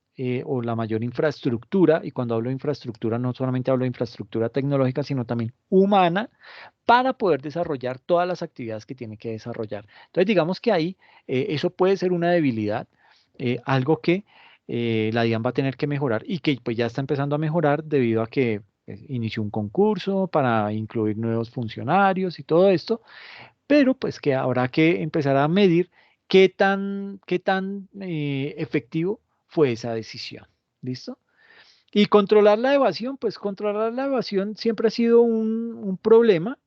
o la mayor infraestructura, y cuando hablo de infraestructura no solamente hablo de infraestructura tecnológica, sino también humana, para poder desarrollar todas las actividades que tiene que desarrollar. Entonces, digamos que ahí eso puede ser una debilidad, algo que la DIAN va a tener que mejorar y que pues ya está empezando a mejorar debido a que inició un concurso para incluir nuevos funcionarios y todo esto, pero pues que habrá que empezar a medir qué tan efectivo fue esa decisión. ¿Listo? Y controlar la evasión, pues controlar la evasión siempre ha sido un problema,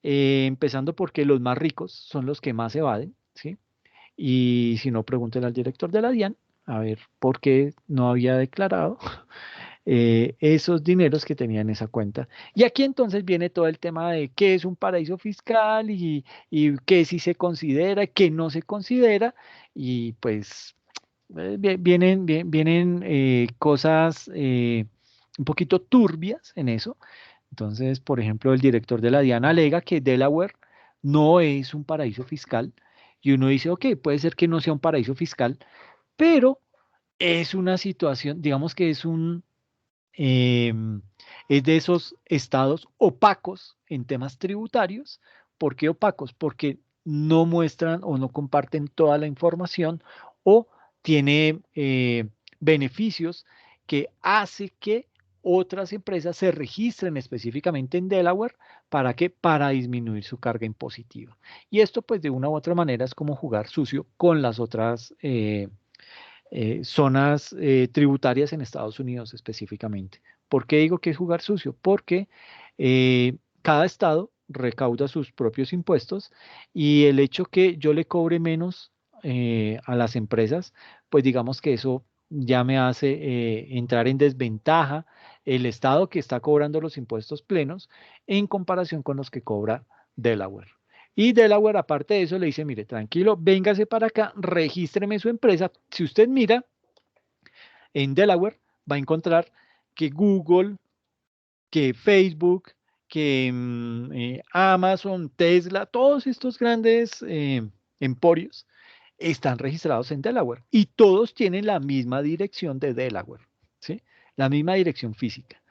empezando porque los más ricos son los que más evaden, ¿sí? Y si no, pregúntenle al director de la DIAN a ver por qué no había declarado esos dineros que tenía en esa cuenta. Y aquí entonces viene todo el tema de qué es un paraíso fiscal y qué sí se considera, qué no se considera, y pues vienen cosas un poquito turbias en eso. Entonces, por ejemplo, el director de la DIAN alega que Delaware no es un paraíso fiscal y uno dice, ok, puede ser que no sea un paraíso fiscal, pero es una situación, digamos que em, es de esos estados opacos en temas tributarios. ¿Por qué opacos? Porque no muestran o no comparten toda la información o tiene beneficios que hace que otras empresas se registren específicamente en Delaware. ¿Para qué? Para disminuir su carga impositiva. Y esto, pues, de una u otra manera es como jugar sucio con las otras zonas tributarias en Estados Unidos específicamente. ¿Por qué digo que es jugar sucio? Porque cada estado recauda sus propios impuestos y el hecho que yo le cobre menos a las empresas, pues digamos que eso ya me hace entrar en desventaja el estado que está cobrando los impuestos plenos en comparación con los que cobra Delaware. Y Delaware, aparte de eso, le dice, mire, tranquilo, véngase para acá, regístreme su empresa. Si usted mira en Delaware, va a encontrar que Google, que Facebook, que Amazon, Tesla, todos estos grandes emporios están registrados en Delaware y todos tienen la misma dirección de Delaware, ¿sí? La misma dirección física.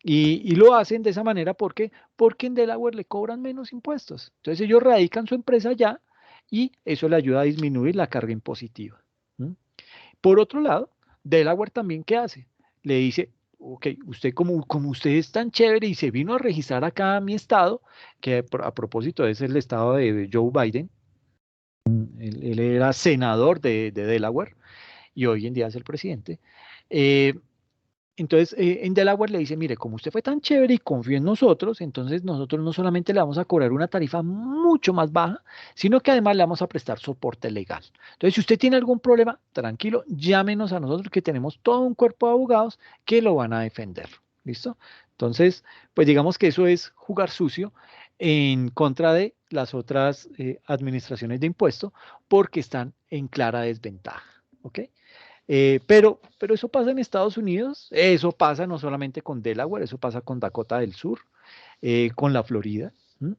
Y lo hacen de esa manera porque en Delaware le cobran menos impuestos. Entonces ellos radican su empresa allá y eso le ayuda a disminuir la carga impositiva. ¿Mm? Por otro lado, Delaware también, ¿qué hace? Le dice, ok, usted como usted es tan chévere y se vino a registrar acá a mi estado, que a propósito es el estado de Joe Biden, él era senador de Delaware y hoy en día es el presidente. Entonces, en Delaware le dice, mire, como usted fue tan chévere y confió en nosotros, entonces nosotros no solamente le vamos a cobrar una tarifa mucho más baja, sino que además le vamos a prestar soporte legal. Entonces, si usted tiene algún problema, tranquilo, llámenos a nosotros que tenemos todo un cuerpo de abogados que lo van a defender. ¿Listo? Entonces, pues digamos que eso es jugar sucio en contra de las otras administraciones de impuesto porque están en clara desventaja. ¿Ok? Pero eso pasa en Estados Unidos, eso pasa no solamente con Delaware, eso pasa con Dakota del Sur, con la Florida. ¿M?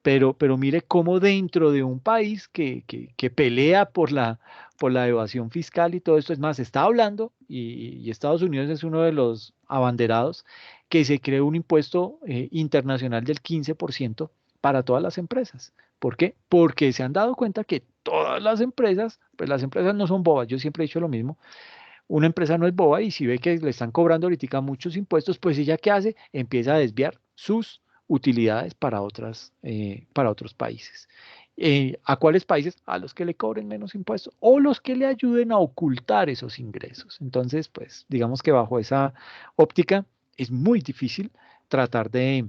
Pero mire cómo dentro de un país que pelea por la evasión fiscal y todo esto, es más, se está hablando, y Estados Unidos es uno de los abanderados, que se cree un impuesto internacional del 15% para todas las empresas. ¿Por qué? Porque se han dado cuenta que todas las empresas, pues las empresas no son bobas, yo siempre he dicho lo mismo, una empresa no es boba y si ve que le están cobrando ahorita muchos impuestos, pues ella ¿qué hace? Empieza a desviar sus utilidades para otros países. ¿A cuáles países? A los que le cobren menos impuestos o los que le ayuden a ocultar esos ingresos. Entonces, pues digamos que bajo esa óptica es muy difícil tratar de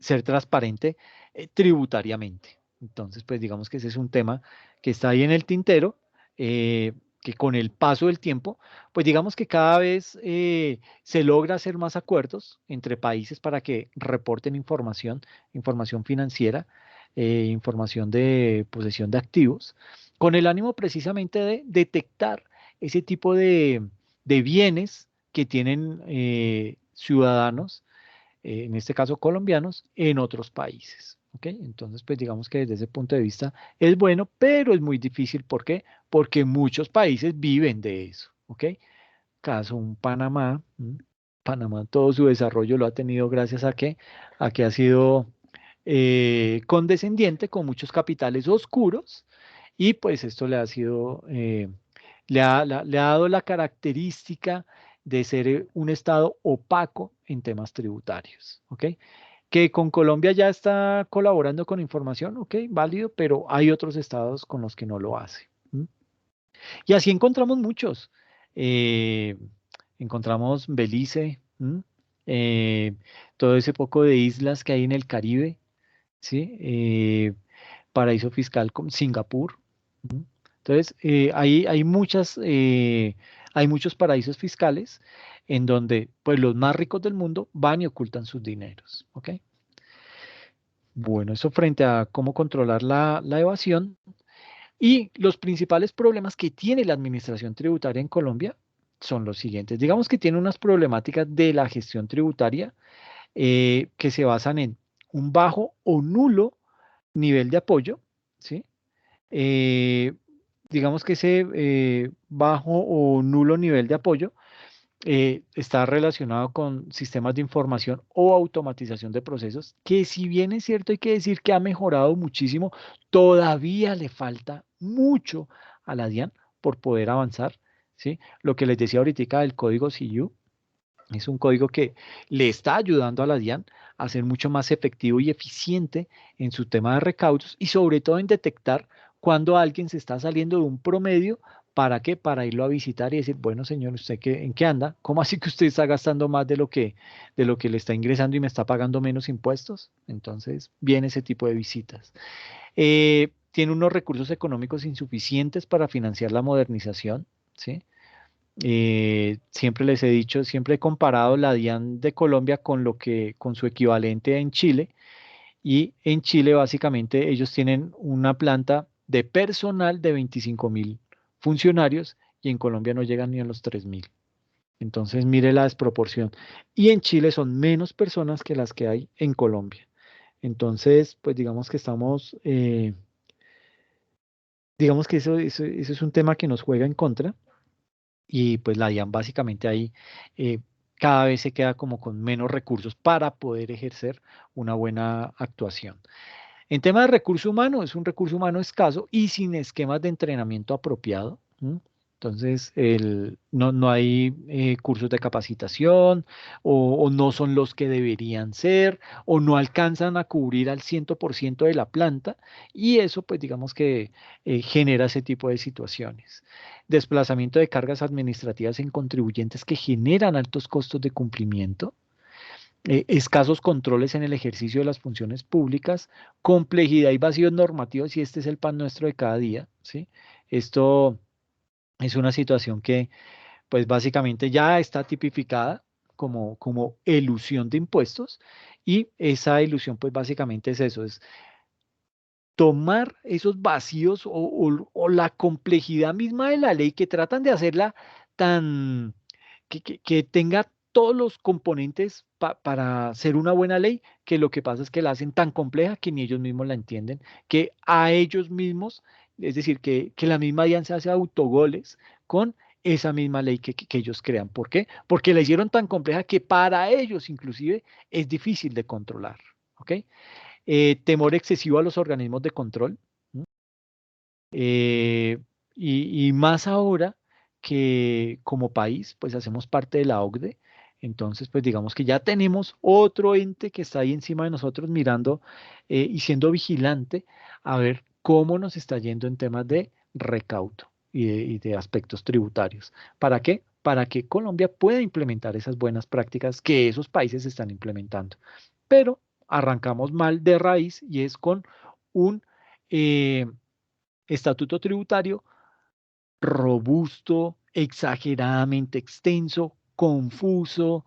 ser transparente tributariamente. Entonces, pues digamos que ese es un tema que está ahí en el tintero, que con el paso del tiempo, pues digamos que cada vez se logra hacer más acuerdos entre países para que reporten información financiera, información de posesión de activos, con el ánimo precisamente de detectar ese tipo de bienes que tienen ciudadanos en este caso colombianos, en otros países. ¿Ok? Entonces, pues digamos que desde ese punto de vista es bueno, pero es muy difícil. ¿Por qué? Porque muchos países viven de eso. ¿Ok? Caso un Panamá. Panamá todo su desarrollo lo ha tenido gracias a que ha sido condescendiente con muchos capitales oscuros y pues esto le ha sido, le ha dado la característica de ser un estado opaco en temas tributarios, ¿ok? Que con Colombia ya está colaborando con información, ¿ok? Válido, pero hay otros estados con los que no lo hace. ¿M? Y así encontramos muchos. Eh, encontramos Belice, eh, todo ese poco de islas que hay en el Caribe, ¿sí? Paraíso fiscal con Singapur. ¿M? Entonces, hay muchos paraísos fiscales en donde pues, los más ricos del mundo van y ocultan sus dineros. ¿Ok? Bueno, eso frente a cómo controlar la evasión. Y los principales problemas que tiene la administración tributaria en Colombia son los siguientes. Digamos que tiene unas problemáticas de la gestión tributaria que se basan en un bajo o nulo nivel de apoyo, ¿sí? Eh, digamos que ese bajo o nulo nivel de apoyo está relacionado con sistemas de información o automatización de procesos, que si bien es cierto, hay que decir que ha mejorado muchísimo, todavía le falta mucho a la DIAN por poder avanzar, ¿sí? Lo que les decía ahorita del código CU, es un código que le está ayudando a la DIAN a ser mucho más efectivo y eficiente en su tema de recaudos y sobre todo en detectar cuando alguien se está saliendo de un promedio. ¿Para qué? Para irlo a visitar y decir, bueno, señor, ¿usted en qué anda? ¿Cómo así que usted está gastando más de lo que le está ingresando y me está pagando menos impuestos? Entonces, viene ese tipo de visitas. Tiene unos recursos económicos insuficientes para financiar la modernización, ¿sí? Siempre les he dicho, siempre he comparado la DIAN de Colombia con su equivalente en Chile, y en Chile básicamente ellos tienen una planta de personal de 25.000 funcionarios y en Colombia no llegan ni a los 3.000. Entonces mire la desproporción. Y en Chile son menos personas que las que hay en Colombia. Entonces, pues digamos que digamos que eso es un tema que nos juega en contra. Y pues la DIAN básicamente ahí cada vez se queda como con menos recursos para poder ejercer una buena actuación. En tema de recurso humano, es un recurso humano escaso y sin esquemas de entrenamiento apropiado. ¿M? Entonces, no hay cursos de capacitación o no son los que deberían ser o no alcanzan a cubrir al 100% de la planta, y eso pues digamos que genera ese tipo de situaciones. Desplazamiento de cargas administrativas en contribuyentes que generan altos costos de cumplimiento, escasos controles en el ejercicio de las funciones públicas, complejidad y vacíos normativos, y este es el pan nuestro de cada día, ¿sí? Esto es una situación que, pues básicamente ya está tipificada como elusión de impuestos, y esa ilusión, pues básicamente es eso, es tomar esos vacíos o la complejidad misma de la ley que tratan de hacerla tan que tenga todos los componentes para ser una buena ley, que lo que pasa es que la hacen tan compleja que ni ellos mismos la entienden, que a ellos mismos, es decir, que la misma DIAN se hace autogoles con esa misma ley que ellos crean. ¿Por qué? Porque la hicieron tan compleja que para ellos inclusive es difícil de controlar. ¿Ok? Temor excesivo a los organismos de control. ¿M? Eh, y más ahora que como país, pues hacemos parte de la OCDE, entonces pues digamos que ya tenemos otro ente que está ahí encima de nosotros mirando y siendo vigilante a ver cómo nos está yendo en temas de recaudo y de aspectos tributarios. ¿Para qué? Para que Colombia pueda implementar esas buenas prácticas que esos países están implementando. Pero arrancamos mal de raíz y es con un eh, estatuto tributario robusto, exageradamente extenso, confuso,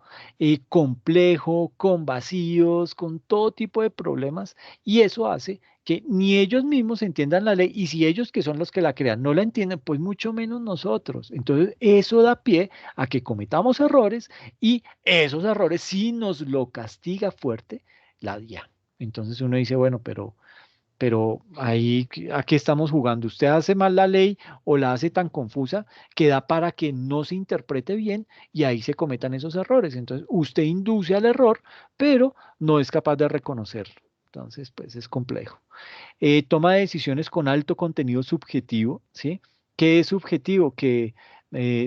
complejo, con vacíos, con todo tipo de problemas, y eso hace que ni ellos mismos entiendan la ley, y si ellos, que son los que la crean, no la entienden, pues mucho menos nosotros. Entonces, eso da pie a que cometamos errores, y esos errores sí nos lo castiga fuerte la DIAN. Entonces uno dice, bueno, pero ahí, ¿a qué estamos jugando? Usted hace mal la ley o la hace tan confusa que da para que no se interprete bien y ahí se cometan esos errores. Entonces, usted induce al error, pero no es capaz de reconocerlo. Entonces, pues es complejo. Toma de decisiones con alto contenido subjetivo, ¿sí? ¿Qué es subjetivo? Que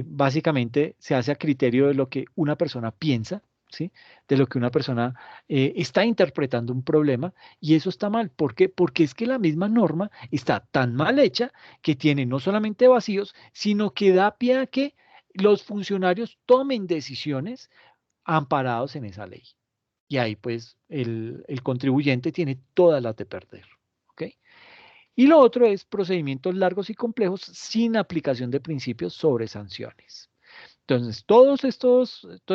básicamente se hace a criterio de lo que una persona piensa, ¿sí? De lo que una persona está interpretando un problema, y eso está mal. ¿Por qué? Porque es que la misma norma está tan mal hecha que tiene no solamente vacíos, sino que da pie a que los funcionarios tomen decisiones amparados en esa ley. Y ahí pues el contribuyente tiene todas las de perder. ¿Ok? Y lo otro es procedimientos largos y complejos sin aplicación de principios sobre sanciones. Entonces, toda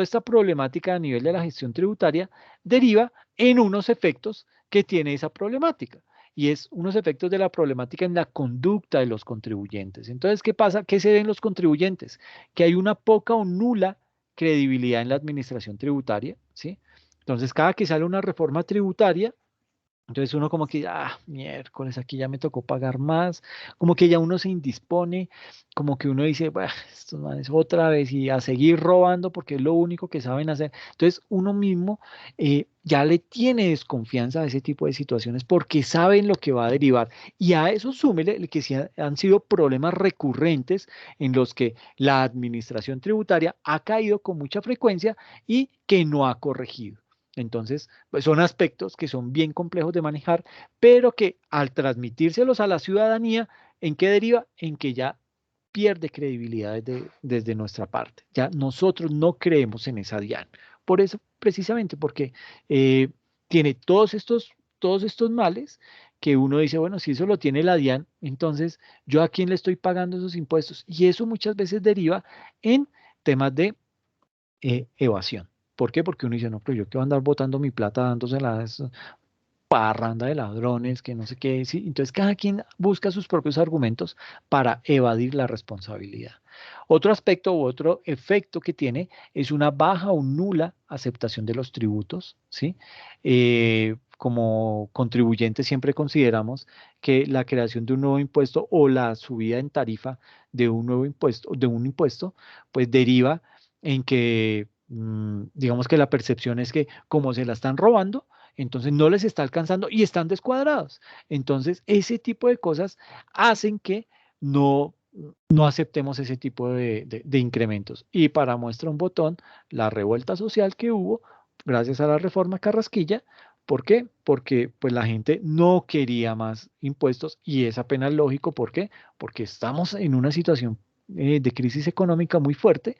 esta problemática a nivel de la gestión tributaria deriva en unos efectos que tiene esa problemática, y es unos efectos de la problemática en la conducta de los contribuyentes. Entonces, ¿qué pasa? ¿Qué se ven los contribuyentes? Que hay una poca o nula credibilidad en la administración tributaria, ¿sí? Entonces, cada que sale una reforma tributaria, Entonces uno como que, miércoles, aquí ya me tocó pagar más, como que ya uno se indispone, como que uno dice, bueno, estos manes otra vez y a seguir robando porque es lo único que saben hacer. Entonces uno mismo ya le tiene desconfianza a ese tipo de situaciones porque saben lo que va a derivar. Y a eso súmele el que sí han sido problemas recurrentes en los que la administración tributaria ha caído con mucha frecuencia y que no ha corregido. Entonces, pues son aspectos que son bien complejos de manejar, pero que al transmitírselos a la ciudadanía, ¿en qué deriva? En que ya pierde credibilidad desde nuestra parte. Ya nosotros no creemos en esa DIAN. Por eso, precisamente, porque eh, tiene todos estos males que uno dice, bueno, si eso lo tiene la DIAN, entonces yo a quién le estoy pagando esos impuestos. Y eso muchas veces deriva en temas de evasión. ¿Por qué? Porque uno dice, no, pero yo qué voy a andar botando mi plata dándose las parranda de ladrones, que no sé qué. ¿Sí? Entonces cada quien busca sus propios argumentos para evadir la responsabilidad. Otro aspecto u otro efecto que tiene es una baja o nula aceptación de los tributos, ¿sí? Como contribuyentes siempre consideramos que la creación de un nuevo impuesto o la subida en tarifa de un nuevo impuesto, pues deriva en que, digamos que la percepción es que como se la están robando, entonces no les está alcanzando y están descuadrados. Entonces, ese tipo de cosas hacen que no, no aceptemos ese tipo de incrementos. Y para muestra un botón, la revuelta social que hubo gracias a la reforma Carrasquilla. ¿Por qué? Porque pues la gente no quería más impuestos y es apenas lógico. ¿Por qué? Porque estamos en una situación de crisis económica muy fuerte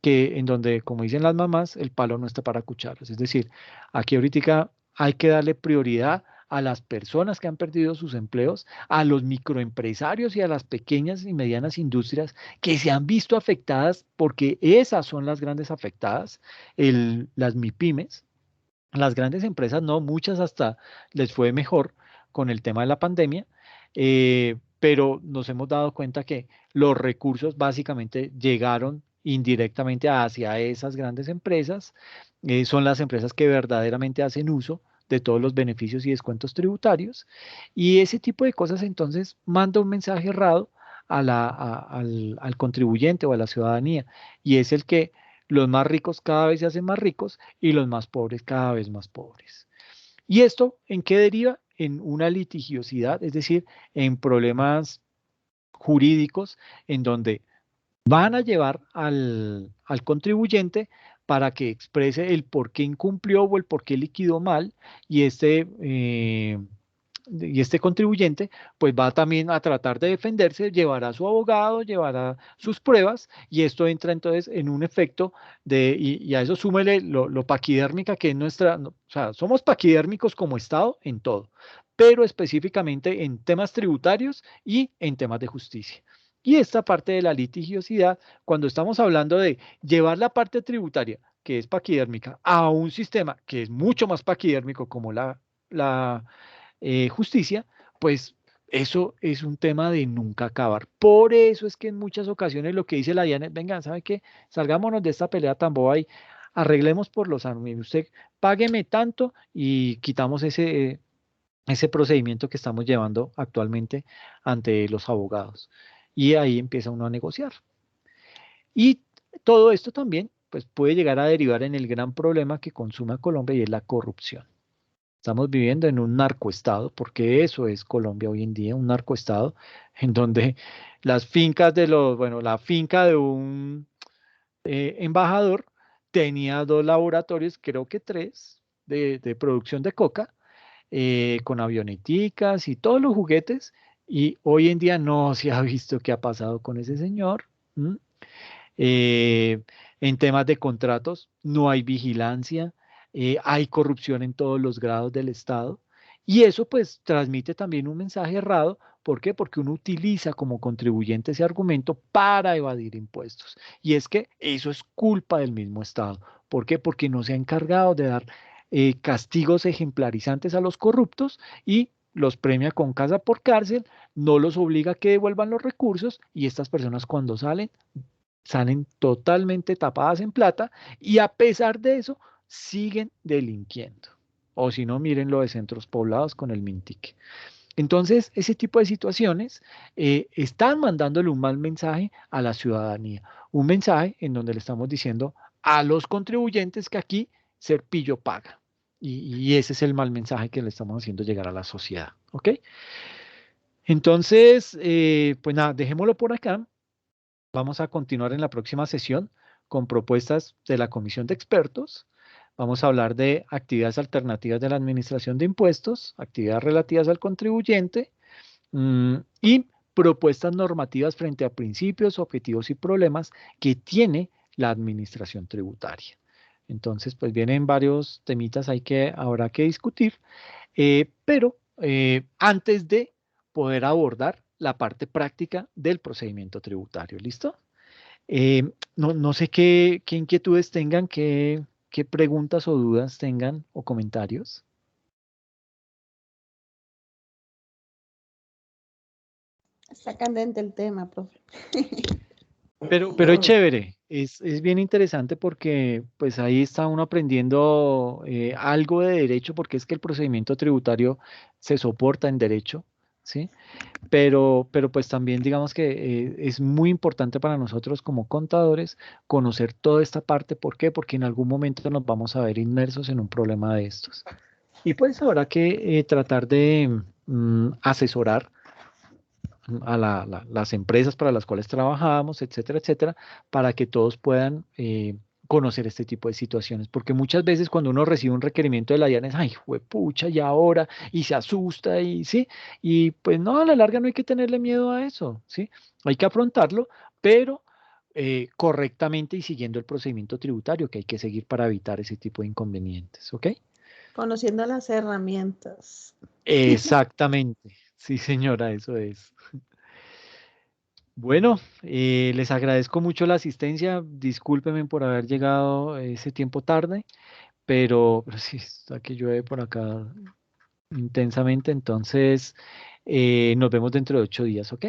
que en donde, como dicen las mamás, el palo no está para cucharas. Es decir, aquí ahorita hay que darle prioridad a las personas que han perdido sus empleos, a los microempresarios y a las pequeñas y medianas industrias que se han visto afectadas, porque esas son las grandes afectadas, las MIPIMES. Las grandes empresas no, muchas hasta les fue mejor con el tema de la pandemia, pero nos hemos dado cuenta que los recursos básicamente llegaron indirectamente hacia esas grandes empresas. Son las empresas que verdaderamente hacen uso de todos los beneficios y descuentos tributarios. Y ese tipo de cosas entonces manda un mensaje errado al contribuyente o a la ciudadanía, y es el que los más ricos cada vez se hacen más ricos y los más pobres cada vez más pobres. ¿Y esto en qué deriva? En una litigiosidad, es decir, en problemas jurídicos en donde van a llevar al contribuyente para que exprese el por qué incumplió o el por qué liquidó mal, y este contribuyente pues va también a tratar de defenderse, llevará a su abogado, llevará sus pruebas, y esto entra entonces en un efecto y a eso súmele lo paquidérmica que es nuestra, o sea, somos paquidérmicos como Estado en todo, pero específicamente en temas tributarios y en temas de justicia. Y esta parte de la litigiosidad, cuando estamos hablando de llevar la parte tributaria, que es paquidérmica, a un sistema que es mucho más paquidérmico como la justicia, pues eso es un tema de nunca acabar. Por eso es que en muchas ocasiones lo que dice la DIAN es, venga, ¿sabe qué? Salgámonos de esta pelea tan boba y arreglemos por los años. Usted págueme tanto y quitamos ese procedimiento que estamos llevando actualmente ante los abogados. Y ahí empieza uno a negociar. Y todo esto también pues, puede llegar a derivar en el gran problema que consume a Colombia, y es la corrupción. Estamos viviendo en un narcoestado, porque eso es Colombia hoy en día, un narcoestado, en donde las fincas bueno, la finca de un embajador tenía dos laboratorios, creo que tres, de producción de coca, con avioneticas y todos los juguetes, y hoy en día no se ha visto qué ha pasado con ese señor. ¿M? Eh, en temas de contratos no hay vigilancia, hay corrupción en todos los grados del Estado, y eso pues transmite también un mensaje errado. ¿Por qué? Porque uno utiliza como contribuyente ese argumento para evadir impuestos. Y es que eso es culpa del mismo Estado. ¿Por qué? Porque no se ha encargado de dar castigos ejemplarizantes a los corruptos y los premia con casa por cárcel, no los obliga a que devuelvan los recursos, y estas personas cuando salen totalmente tapadas en plata y a pesar de eso siguen delinquiendo. O si no, miren lo de centros poblados con el MINTIC. Entonces, ese tipo de situaciones están mandándole un mal mensaje a la ciudadanía. Un mensaje en donde le estamos diciendo a los contribuyentes que aquí Serpillo paga. Y ese es el mal mensaje que le estamos haciendo llegar a la sociedad. ¿Ok? Entonces, pues nada, dejémoslo por acá. Vamos a continuar en la próxima sesión con propuestas de la Comisión de Expertos. Vamos a hablar de actividades alternativas de la Administración de Impuestos, actividades relativas al contribuyente y propuestas normativas frente a principios, objetivos y problemas que tiene la Administración Tributaria. Entonces, pues vienen varios temitas ahí que habrá que discutir, pero antes de poder abordar la parte práctica del procedimiento tributario. ¿Listo? No sé qué inquietudes tengan, qué preguntas o dudas tengan o comentarios. Está candente el tema, profe. Pero es chévere, es bien interesante porque pues ahí está uno aprendiendo algo de derecho, porque es que el procedimiento tributario se soporta en derecho, ¿sí? Pero pues también digamos que es muy importante para nosotros como contadores conocer toda esta parte. ¿Por qué? Porque en algún momento nos vamos a ver inmersos en un problema de estos. Y pues habrá que tratar de asesorar a las empresas para las cuales trabajamos, etcétera, etcétera, para que todos puedan conocer este tipo de situaciones. Porque muchas veces cuando uno recibe un requerimiento de la DIAN es, ay, juepucha, y ahora, y se asusta, y sí, y pues no, a la larga no hay que tenerle miedo a eso, ¿sí? Hay que afrontarlo, pero correctamente y siguiendo el procedimiento tributario que hay que seguir para evitar ese tipo de inconvenientes, ¿ok? Conociendo las herramientas. Exactamente, sí, señora, eso es. Bueno, les agradezco mucho la asistencia. Discúlpenme por haber llegado ese tiempo tarde, pero sí, está que llueve por acá intensamente. Entonces, nos vemos dentro de 8 días, ¿ok?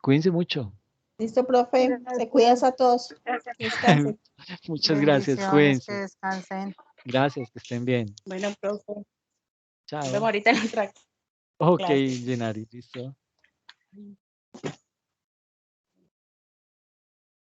Cuídense mucho. Listo, profe. Se cuidas a todos. Descansen. Muchas gracias, Bendiciones, que cuídense. descansen. Gracias, que estén bien. Bueno, profe. Nos vemos Chao. ahorita en otra Ok, clase. Jenari, listo.